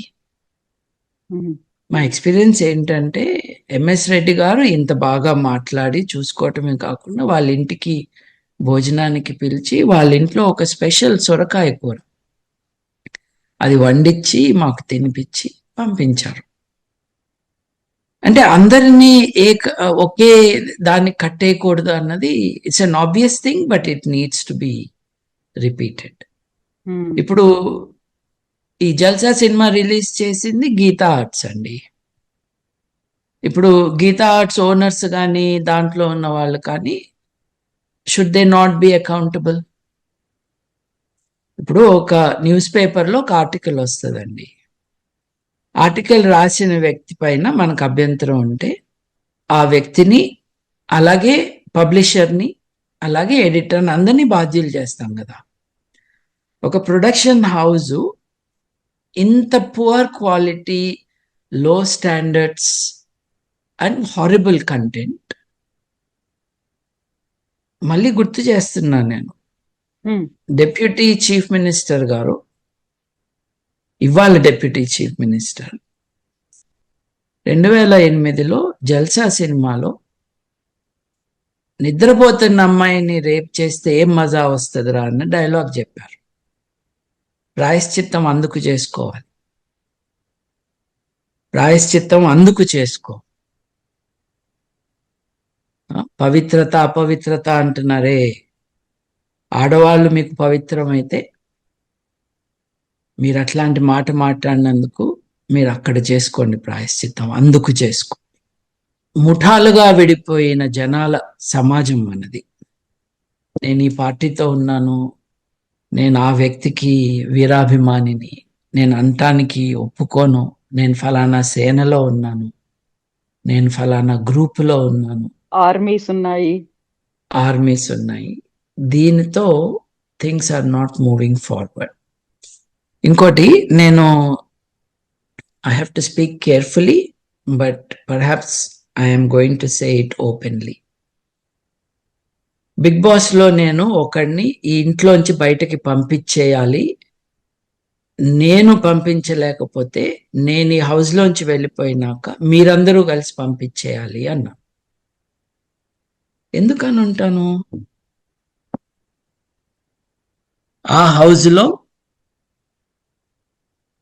మా ఎక్స్పీరియన్స్ ఏంటంటే ఎంఎస్ రెడ్డి గారు ఇంత బాగా మాట్లాడి చూసుకోవటమే కాకుండా వాళ్ళ ఇంటికి భోజనానికి పిలిచి వాళ్ళ ఇంట్లో ఒక స్పెషల్ సొరకాయ కూర అది వండించి మాకు తినిపించి పంపించారు. అంటే అందరినీ ఒకే దాన్ని కట్టేయకూడదు అన్నది it's an obvious thing, but it needs to be repeated. ఇప్పుడు ఈ జల్సా సినిమా రిలీజ్ చేసింది గీతా ఆర్ట్స్ అండి. ఇప్పుడు గీతా ఆర్ట్స్ ఓనర్స్ కానీ దాంట్లో ఉన్న వాళ్ళు కానీ should they not be accountable? ఇప్పుడు ఒక న్యూస్ పేపర్లో ఒక ఆర్టికల్ వస్తుందండి. ఆర్టికల్ రాసిన వ్యక్తి పైన మనకు అభ్యంతరం ఉంటే ఆ వ్యక్తిని అలాగే పబ్లిషర్ని అలాగే ఎడిటర్ని అందరినీ బాధ్యులు చేస్తాం కదా. ఒక ప్రొడక్షన్ హౌస్ ఇంత పువర్ క్వాలిటీ, లో స్టాండర్డ్స్ అండ్ హారిబుల్ కంటెంట్, మళ్ళీ గుర్తు చేస్తున్నాను నేను, డెప్యూటీ చీఫ్ మినిస్టర్ గారు, ఇవాళ డెప్యూటీ చీఫ్ మినిస్టర్ 2008లో జల్సా సినిమాలో నిద్రపోతున్న అమ్మాయిని రేప్ చేస్తే ఏం మజా వస్తుందిరా అన్న డైలాగ్ చెప్పారు. ప్రాయశ్చిత్తం అందుకు చేసుకోవాలి, ప్రాయశ్చిత్తం అందుకు చేసుకో. పవిత్రత అపవిత్రత అంటున్నారే, ఆడవాళ్ళు మీకు పవిత్రమైతే మీరు అట్లాంటి మాట మాట్లాడినందుకు మీరు అక్కడ చేసుకోండి ప్రాయశ్చిత్తం, అందుకు చేసుకో. ముఠాలుగా విడిపోయిన జనాల సమాజం మనది. నేను ఈ పార్టీతో ఉన్నాను, నేను ఆ వ్యక్తికి వీరాభిమానిని, నేను అంటానికి ఒప్పుకోను, నేను ఫలానా సేనలో ఉన్నాను, నేను ఫలానా గ్రూపులో ఉన్నాను, ఆర్మీస్ ఉన్నాయి. దీనితో things are not moving forward. ఇంకోటి, నేను I have to speak carefully, but perhaps I'm going to say it openly. Bigg బాస్లో నేను ఒకడిని ఈ ఇంట్లోంచి బయటకి పంపించేయాలి, నేను పంపించలేకపోతే నేను ఈ హౌస్లోంచి వెళ్ళిపోయినాక మీరందరూ కలిసి పంపించేయాలి అన్నా. ఎందుకని ఉంటాను? ఆ హౌస్లో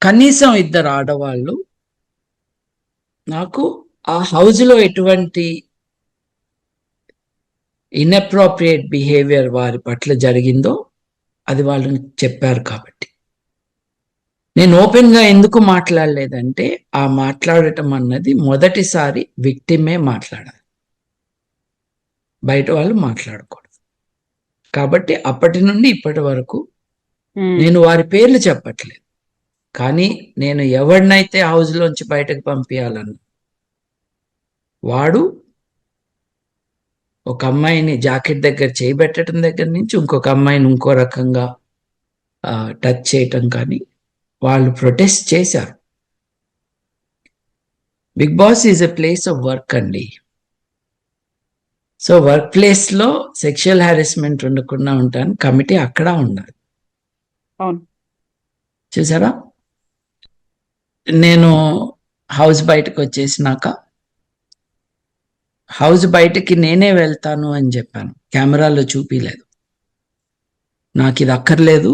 కనీసం 2 ఆడవాళ్ళు నాకు ఆ హౌస్లో ఎటువంటి ఇన్అప్రోప్రియేట్ బిహేవియర్ వారి పట్ల జరిగిందో అది వాళ్ళు చెప్పారు. కాబట్టి నేను ఓపెన్గా ఎందుకు మాట్లాడలేదంటే, ఆ మాట్లాడటం అన్నది మొదటిసారి విక్టిమే మాట్లాడాలి, బయట వాళ్ళు మాట్లాడకూడదు. కాబట్టి అప్పటి నుండి ఇప్పటి వరకు నేను వారి పేర్లు చెప్పట్లేదు, కానీ నేను ఎవరినైతే హౌస్లోంచి బయటకు పంపించాలన్నా వాడు ఒక అమ్మాయిని జాకెట్ దగ్గర చేయబెట్టడం దగ్గర నుంచి ఇంకొక అమ్మాయిని ఇంకో రకంగా టచ్ చేయటం కానీ వాళ్ళు ప్రొటెస్ట్ చేశారు. Bigg Boss is a place of work అండి. సో వర్క్ ప్లేస్లో సెక్షువల్ హారాస్మెంట్ ఉండకుండా ఉంటాను, కమిటీ అక్కడ ఉండాలి. చూసారా, నేను హౌస్ బయటకు వచ్చేసినాక హౌస్ బయటకి నేనే వెళ్తాను అని చెప్పాను, కెమెరాలో చూపిలేదు. నాకు ఇది అక్కర్లేదు,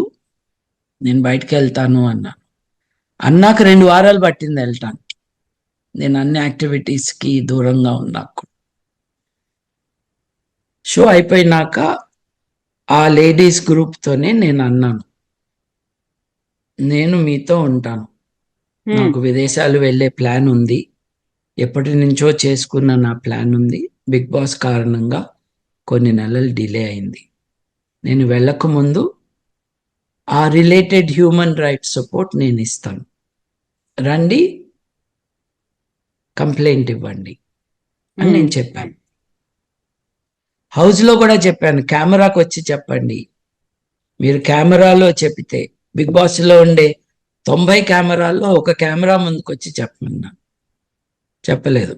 నేను బయటకు వెళ్తాను అన్నాను. అన్నాక 2 వారాలు పట్టింది వెళ్ళటానికి. నేను అన్ని యాక్టివిటీస్కి దూరంగా ఉన్నాకు. షో అయిపోయినాక ఆ లేడీస్ గ్రూప్తోనే నేను అన్నాను, నేను మీతో ఉంటాను, నాకు విదేశాలు వెళ్ళే ప్లాన్ ఉంది, ఎప్పటి నుంచో చేసుకున్న నా ప్లాన్ ఉంది. బిగ్ బాస్ కారణంగా కొన్ని నెలలు డిలే అయింది. నేను వెళ్ళక ముందు ఆ రిలేటెడ్ హ్యూమన్ రైట్స్ సపోర్ట్ నేను ఇస్తాను, రండి కంప్లైంట్ ఇవ్వండి అని నేను చెప్పాను. హౌస్లో కూడా చెప్పాను, కెమెరాకు వచ్చి చెప్పండి. మీరు కెమెరాలో చెప్తే బిగ్ బాస్లో ఉండే 90 కెమెరాల్లో ఒక కెమెరా ముందుకు వచ్చి చెప్పమన్నా, చెప్పలేదు.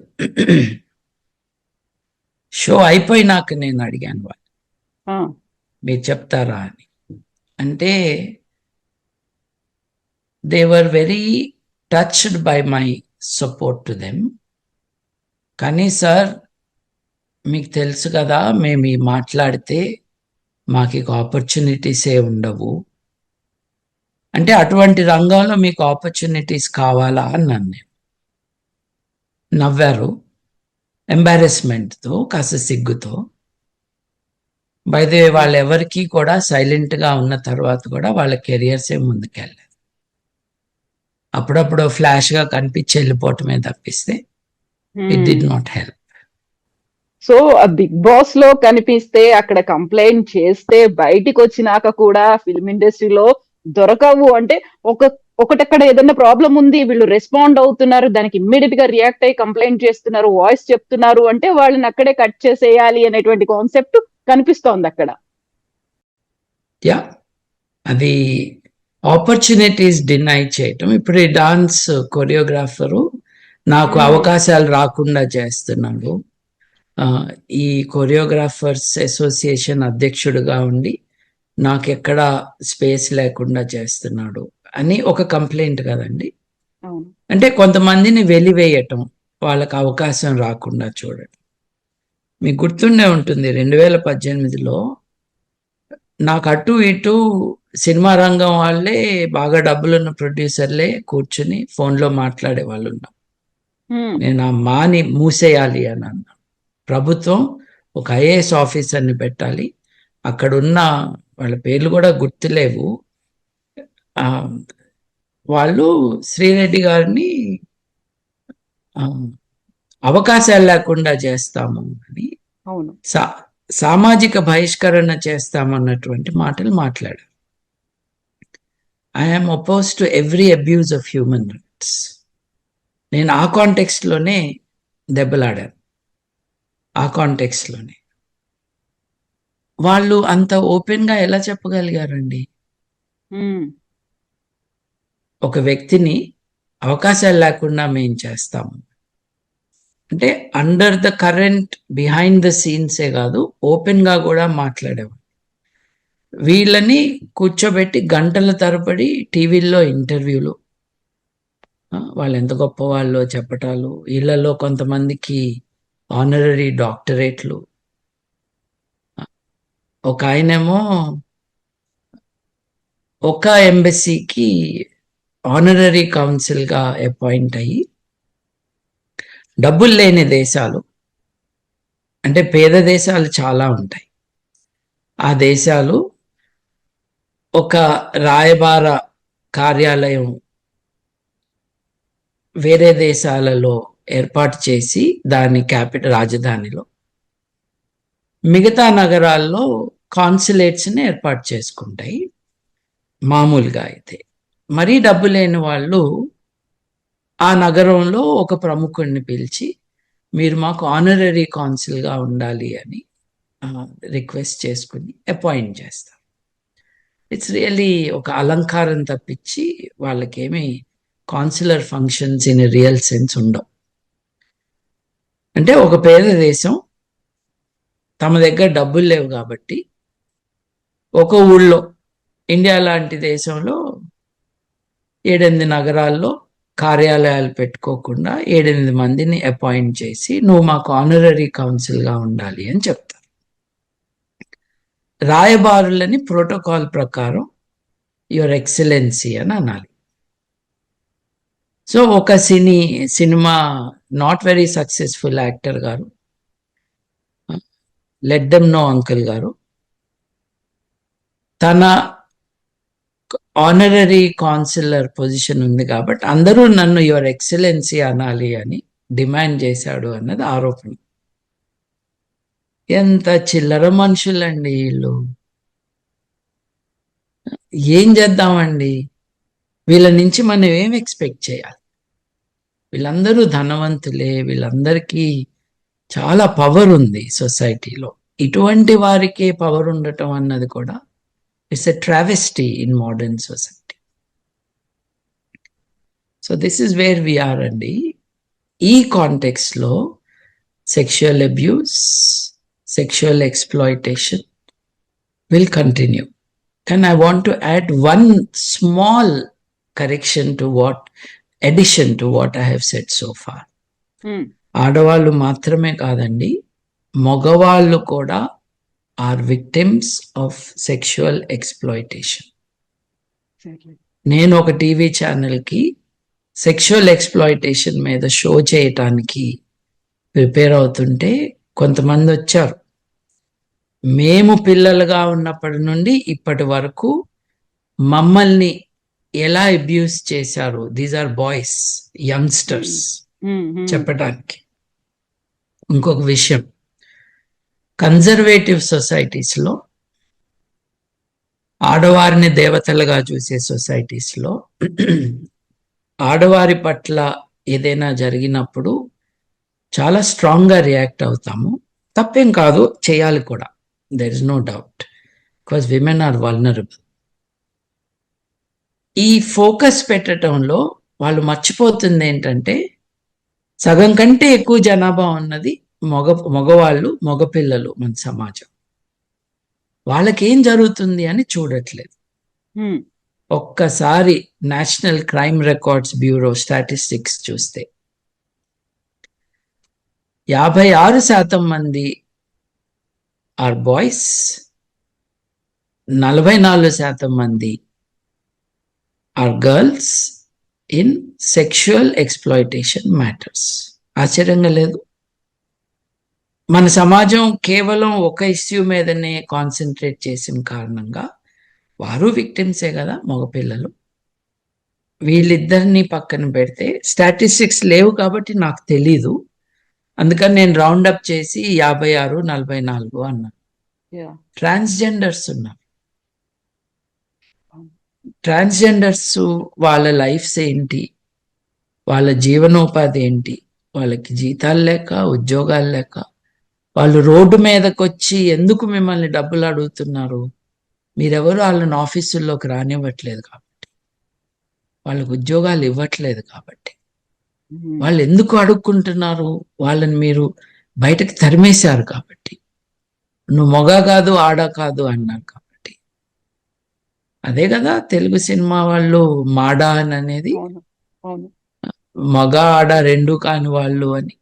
షో అయిపోయినాక నేను అడిగాను వాళ్ళు, మీరు చెప్తారా అని. అంటే they were very touched by my support to them. కానీ సార్ మీకు తెలుసు కదా, మేము ఈ మాట్లాడితే మాకు ఇక ఆపర్చునిటీసే ఉండవు, అంటే అటువంటి రంగంలో మీకు ఆపర్చునిటీస్ కావాలా అన్నాను నేను. నవ్వారు, ఎంబారెస్మెంట్తో, కాస్త సిగ్గుతో. బైదే వాళ్ళెవరికి కూడా సైలెంట్గా ఉన్న తర్వాత కూడా వాళ్ళ కెరియర్సే ముందుకెళ్ళారు. అప్పుడప్పుడు ఫ్లాష్గా కనిపించి వెళ్ళిపోవటమే తప్పిస్తే it did not help. So ఆ బిగ్ బాస్ లో కనిపిస్తే, అక్కడ కంప్లైంట్ చేస్తే, బయటికి వచ్చినాక కూడా ఫిల్మ్ ఇండస్ట్రీలో దొరకవు. అంటే ఒకటక్కడ ఏదైనా ప్రాబ్లం ఉంది, వీళ్ళు రెస్పాండ్ అవుతున్నారు, దానికి ఇమ్మీడియట్ గా రియాక్ట్ అయ్యి కంప్లైంట్ చేస్తున్నారు, వాయిస్ చెప్తున్నారు అంటే వాళ్ళని అక్కడే కట్ చేసేయాలి అనేటువంటి కాన్సెప్ట్ కనిపిస్తోంది అక్కడ. యా, అది ఆపర్చునిటీస్ డినై చేయటం. ఇప్పుడు ఈ డాన్స్ కొరియోగ్రాఫరు నాకు అవకాశాలు రాకుండా చేస్తున్నాడు, ఈ కొరియోగ్రాఫర్స్ అసోసియేషన్ అధ్యక్షుడిగా ఉండి నాకెక్కడ స్పేస్ లేకుండా చేస్తున్నాడు అని ఒక కంప్లైంట్ కదండి. అంటే కొంతమందిని వెలివేయటం, వాళ్ళకి అవకాశం రాకుండా చూడటం. మీకు గుర్తుండే ఉంటుంది 2018లో నాకు అటు ఇటు సినిమా రంగం వాళ్ళే, బాగా డబ్బులున్న ప్రొడ్యూసర్లే కూర్చుని ఫోన్లో మాట్లాడే వాళ్ళు ఉన్నాం. నేను ఆ మాని మూసేయాలి అని అన్నా. ప్రభుత్వం ఒక ఐఏఎస్ ఆఫీసర్ని పెట్టాలి, అక్కడున్న వాళ్ళ పేర్లు కూడా గుర్తులేవు, వాళ్ళు శ్రీరెడ్డి గారిని అవకాశాలు లేకుండా చేస్తాము అని, సామాజిక బహిష్కరణ చేస్తామన్నటువంటి మాటలు మాట్లాడారు. I'm oppose to every abuse of human rights. నేను ఆ కాంటెక్స్ట్లోనే దెబ్బలాడాను. ఆ కాంటెక్స్ట్లోనే వాళ్ళు అంత ఓపెన్గా ఎలా చెప్పగలిగారండి? ఒక వ్యక్తిని అవకాశాలు లేకుండా మేము చేస్తాము అంటే under the current, behind the సీన్సే కాదు, ఓపెన్గా కూడా మాట్లాడేవాళ్ళు. వీళ్ళని కూర్చోబెట్టి గంటల తరబడి టీవీల్లో ఇంటర్వ్యూలు, వాళ్ళు ఎంత గొప్ప వాళ్ళో చెప్పటాలు, వీళ్ళలో కొంతమందికి ఆనరరీ డాక్టరేట్లు. ఒక ఆయనేమో ఒక ఎంబసీకి ఆనరరీ కౌన్సిల్గా అపాయింట్ అయ్యి, డబ్బులు లేని దేశాలు, అంటే పేద దేశాలు చాలా ఉంటాయి, ఆ దేశాలు ఒక రాయబార కార్యాలయం వేరే దేశాలలో ఏర్పాటు చేసి దాని రాజధానిలో, మిగతా నగరాల్లో కాన్సులేట్స్ని ఏర్పాటు చేసుకుంటాయి మామూలుగా. అయితే మరీ డబ్బు లేని వాళ్ళు ఆ నగరంలో ఒక ప్రముఖుడిని పిలిచి, మీరు మాకు ఆనరరీ కాన్సుల్గా ఉండాలి అని రిక్వెస్ట్ చేసుకుని అపాయింట్ చేస్తారు. ఇట్స్ రియల్లీ ఒక అలంకారం తప్పించి వాళ్ళకేమీ consular functions in real sense ఉండవు. అంటే ఒక పేద దేశం తమ దగ్గర డబ్బులు లేవు కాబట్టి ఒక ఊళ్ళో, ఇండియా లాంటి దేశంలో 7-8 నగరాల్లో కార్యాలయాలు పెట్టుకోకుండా 7-8 మందిని అపాయింట్ చేసి నువ్వు మాకు ఆనరరీ కౌన్సిల్గా ఉండాలి అని చెప్తారు. రాయబారులని ప్రోటోకాల్ ప్రకారం యువర్ ఎక్సలెన్సీ అని అనాలి. సో ఒక cinema not very successful actor గారు, లెట్ దెమ్ నో అంకుల్ గారు, తన ఆనరరీ కౌన్సిలర్ పొజిషన్ ఉంది కాబట్టి అందరూ నన్ను యువర్ ఎక్సలెన్సీ అనాలి అని డిమాండ్ చేశాడు అన్నది ఆరోపణ. ఎంత చిల్లర మనుషులండి వీళ్ళు. ఏం చేద్దామండి? వీళ్ళ నుంచి మనం ఏం ఎక్స్పెక్ట్ చేయాలి? వీళ్ళందరూ ధనవంతులే, వీళ్ళందరికీ చాలా పవర్ ఉంది సొసైటీలో. ఇటువంటి వారికే పవర్ ఉండటం అన్నది కూడా it's a travesty in modern society. So this is where we are అండి. ఈ కాంటెక్స్లో sexual abuse, sexual exploitation will continue. And I want to add one small addition to what I have said so far. ఆడవాళ్ళు మాత్రమే కాదండి, మగవాళ్ళు కూడా are victims of sexual exploitation. నేను ఒక టీవీ ఛానల్కి సెక్షువల్ ఎక్స్ప్లాయిటేషన్ మీద షో చేయటానికి ప్రిపేర్ అవుతుంటే కొంతమంది వచ్చారు. మేము పిల్లలుగా ఉన్నప్పటి నుండి ఇప్పటి వరకు మమ్మల్ని ఎలా అబ్యూస్ చేశారు, దీస్ ఆర్ బాయ్స్, యంగ్స్టర్స్, చెప్పడానికి. ఇంకొక విషయం, కన్జర్వేటివ్ సొసైటీస్లో, ఆడవారిని దేవతలుగా చూసే సొసైటీస్లో ఆడవారి పట్ల ఏదైనా జరిగినప్పుడు చాలా స్ట్రాంగ్గా రియాక్ట్ అవుతాము. తప్పేం కాదు, చేయాలి కూడా, there is no doubt, because women are vulnerable. ఈ ఫోకస్ పెట్టడంలో వాళ్ళు మర్చిపోతుంది ఏంటంటే సగం కంటే ఎక్కువ జనాభా ఉన్నది మగవాళ్ళు, మగపిల్లలు మన సమాజం. వాళ్ళకేం జరుగుతుంది అని చూడట్లేదు. ఒక్కసారి national crime records bureau statistics చూస్తే 56% మంది ఆర్ బాయ్స్, 44% మంది are girls in sexual exploitation matters. ఆశ్చర్యంగా లేదు? మన సమాజం కేవలం ఒక ఇష్యూ మీదనే కాన్సన్ట్రేట్ చేసిన కారణంగా వారు విక్టిమ్సే కదా, మగపిల్లలు. వీళ్ళిద్దరిని పక్కన పెడితే స్టాటిస్టిక్స్ లేవు కాబట్టి నాకు తెలీదు, అందుకని నేను రౌండప్ చేసి 56, 44 అన్నాను. ట్రాన్స్జెండర్స్ ఉన్నారు. ట్రాన్స్జెండర్స్ వాళ్ళ లైఫ్స్ ఏంటి, వాళ్ళ జీవనోపాధి ఏంటి, వాళ్ళకి జీతాలు లేక, ఉద్యోగాలు లేక, వాళ్ళు రోడ్డు మీదకి వచ్చి ఎందుకు మిమ్మల్ని డబ్బులు అడుగుతున్నారు? మీరెవరు వాళ్ళని ఆఫీసుల్లోకి రానివ్వట్లేదు కాబట్టి, వాళ్ళకు ఉద్యోగాలు ఇవ్వట్లేదు కాబట్టి. వాళ్ళు ఎందుకు అడుక్కుంటున్నారు? వాళ్ళని మీరు బయటకు తరిమేశారు కాబట్టి, నువ్వు మొగ కాదు ఆడ కాదు అన్నారు కాబట్టి. అదే కదా తెలుగు సినిమా వాళ్ళు మాడా అని అనేది, మగ ఆడ రెండు కాని వాళ్ళు అని.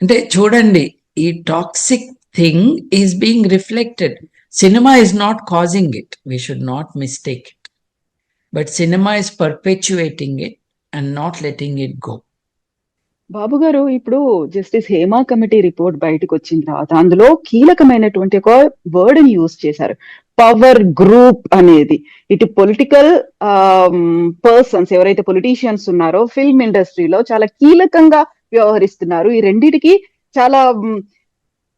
అంటే చూడండి, ఈ toxic thing is being reflected. Cinema is not causing it. We should not mistake it. But cinema is perpetuating it and not letting it go. బాబు గారు, ఇప్పుడు జస్టిస్ హేమా కమిటీ రిపోర్ట్ బయటకు వచ్చిన తర్వాత అందులో కీలకమైనటువంటి ఒక వర్డ్ ని యూజ్ చేశారు, పవర్ గ్రూప్ అనేది. ఇటు పొలిటికల్ పర్సన్స్ ఎవరైతే పొలిటీషియన్స్ ఉన్నారో ఫిల్మ్ ఇండస్ట్రీలో చాలా కీలకంగా వ్యవహరిస్తున్నారు. ఈ రెండిటికి చాలా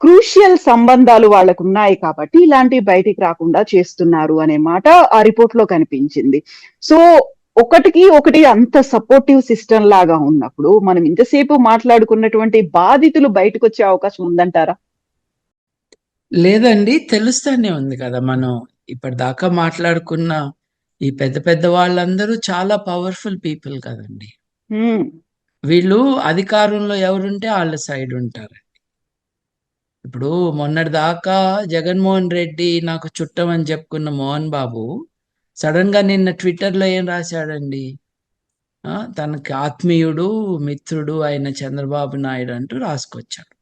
క్రూషియల్ సంబంధాలు వాళ్ళకు ఉన్నాయి కాబట్టి ఇలాంటివి బయటికి రాకుండా చేస్తున్నారు అనే మాట ఆ రిపోర్ట్ లో కనిపించింది. సో ఒకటికి ఒకటి అంత సపోర్టివ్ సిస్టమ్ లాగా ఉన్నప్పుడు మనం ఇంతసేపు మాట్లాడుకున్నటువంటి బాధితులు బయటకు వచ్చే అవకాశం ఉందంటారా? లేదండి, తెలుస్తానే ఉంది కదా. మనం ఇప్పటిదాకా మాట్లాడుకున్న ఈ పెద్ద పెద్ద వాళ్ళందరూ చాలా పవర్ఫుల్ పీపుల్ కదండి. వీళ్ళు అధికారంలో ఎవరుంటే వాళ్ళ సైడ్ ఉంటారు. ఇప్పుడు మొన్నటి దాకా జగన్మోహన్ రెడ్డి నాకు చుట్టం అని చెప్పుకున్న మోహన్ బాబు సడన్ గా నిన్న ట్విట్టర్లో ఏం రాశాడండి, తనకి ఆత్మీయుడు మిత్రుడు అయిన చంద్రబాబు నాయుడు అంటూ రాసుకొచ్చాడు.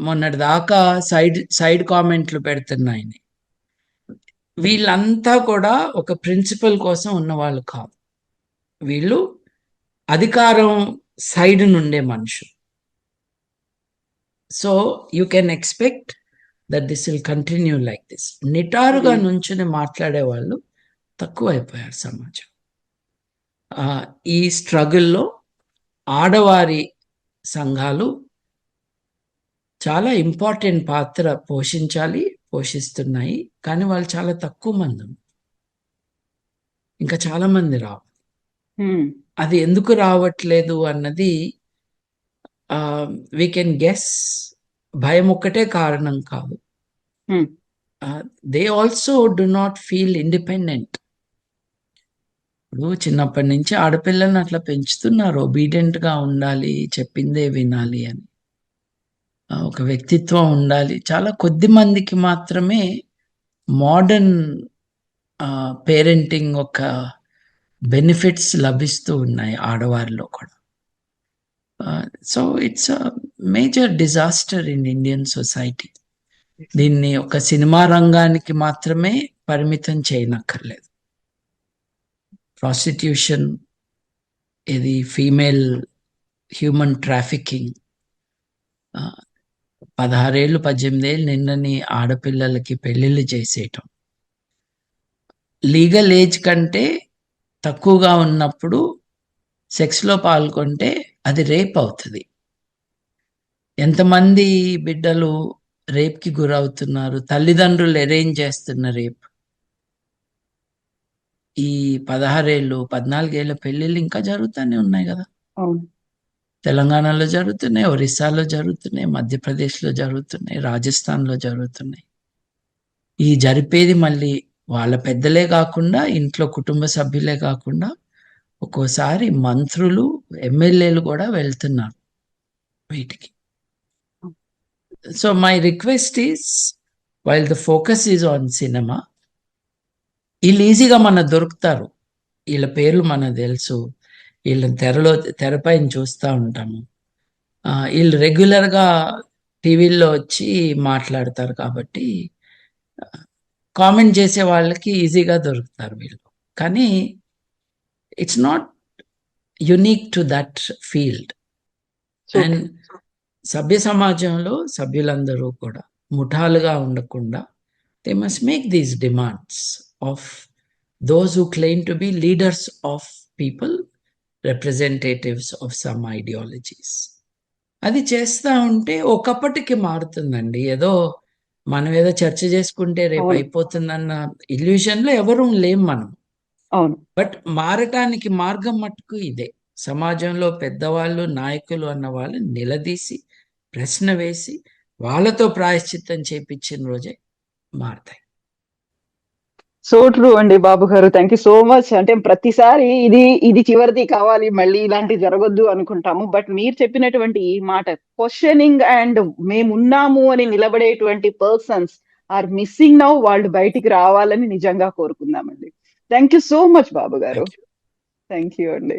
మొన్నటి దాకా సైడ్ కామెంట్లు పెడుతున్నాయని. వీళ్ళంతా కూడా ఒక ప్రిన్సిపల్ కోసం ఉన్న వాళ్ళు కాదు. వీళ్ళు అధికారం సైడ్ నుండే మనుషులు. So you can expect that this will continue like this. నిటారుగా నుంచుని మాట్లాడే వాళ్ళు తక్కువైపోయారు సమాజం. ఈ స్ట్రగుల్లో ఆడవారి సంఘాలు చాలా ఇంపార్టెంట్ పాత్ర పోషిస్తున్నాయి. కానీ వాళ్ళు చాలా తక్కువ మంది, ఇంకా చాలా మంది రావాలి. అది ఎందుకు రావట్లేదు అన్నది వీ కెన్ గెస్. భయం ఒక్కటే కారణం కాదు. They also do not feel independent. ఇప్పుడు చిన్నప్పటి నుంచి ఆడపిల్లల్ని అట్లా పెంచుతున్నారు, ఒబీడియంట్ గా ఉండాలి, చెప్పిందే వినాలి అని. ఒక వ్యక్తిత్వం ఉండాలి. చాలా కొద్ది మందికి మాత్రమే మోడర్న్ పేరెంటింగ్ ఒక బెనిఫిట్స్ లభిస్తూ ఉన్నాయి ఆడవారిలో కూడా. So it's a major disaster in Indian society. దీన్ని ఒక సినిమా రంగానికి మాత్రమే పరిమితం చేయనక్కర్లేదు. ప్రాస్టిట్యూషన్, ఇది ఫీమేల్ హ్యూమన్ ట్రాఫికింగ్, 16 ఏళ్ళు 18 ఏళ్ళు నిన్నని ఆడపిల్లలకి పెళ్లిళ్ళు చేసేయటం, లీగల్ ఏజ్ కంటే తక్కువగా ఉన్నప్పుడు సెక్స్లో పాల్గొంటే అది రేప్ అవుతుంది. ఎంతమంది బిడ్డలు రేప్కి గురవుతున్నారు, తల్లిదండ్రులు అరేంజ్ చేస్తున్న రేప్. ఈ 16 ఏళ్ళు 14 ఏళ్ళ పెళ్ళిళ్ళు ఇంకా జరుగుతూనే ఉన్నాయి కదా. తెలంగాణలో జరుగుతున్నాయి, ఒరిస్సాలో జరుగుతున్నాయి, మధ్యప్రదేశ్లో జరుగుతున్నాయి, రాజస్థాన్లో జరుగుతున్నాయి. ఈ జరిపేది మళ్ళీ వాళ్ళ పెద్దలే కాకుండా ఇంట్లో కుటుంబ సభ్యులే కాకుండా ఒక్కోసారి మంత్రులు ఎమ్మెల్యేలు కూడా వెళ్తున్నారు వీటికి. So my request is, while the focus is on cinema, వీళ్ళు ఈజీగా మనకు దొరుకుతారు. వీళ్ళ పేర్లు మనకు తెలుసు, వీళ్ళని తెరపైన చూస్తూ ఉంటాము. వీళ్ళు రెగ్యులర్గా టీవీల్లో వచ్చి మాట్లాడతారు కాబట్టి కామెంట్ చేసే వాళ్ళకి ఈజీగా దొరుకుతారు వీళ్ళు. కానీ it's not unique to that field. And సభ్య సమాజంలో సభ్యులందరూ కూడా ముఠాలుగా ఉండకుండా they must make these demands of those who claim to be leaders of people, representatives of some ideologies. అది చేస్తూ ఉంటే ఒకప్పటికి మారుతుందండి. ఏదో మనం ఏదో చర్చ చేసుకుంటే రేపు అయిపోతుందన్న ఇల్యూషన్లో ఎవరూ లేం మనం. బట్ మారటానికి మార్గం మట్టుకు ఇదే. సమాజంలో పెద్దవాళ్ళు, నాయకులు అన్న వాళ్ళు నిలదీసి ప్రశ్న వేసి వాళ్ళతో ప్రాయశ్చిత్తం చేపించిన రోజే మారతాయి. సో ట్రూ అండి బాబు గారు, థ్యాంక్ యూ సో మచ్. అంటే ప్రతిసారి ఇది చివరిది కావాలి, మళ్ళీ ఇలాంటి జరగొద్దు అనుకుంటాము. బట్ మీరు చెప్పినటువంటి ఈ మాట, క్వశ్చనింగ్ అండ్ మేమున్నాము అని నిలబడేటువంటి పర్సన్స్ ఆర్ మిస్సింగ్ నౌ. వాళ్ళు బయటికి రావాలని నిజంగా కోరుకుందామండి. థ్యాంక్ యూ సో మచ్ బాబు గారు. థ్యాంక్ యూ అండి.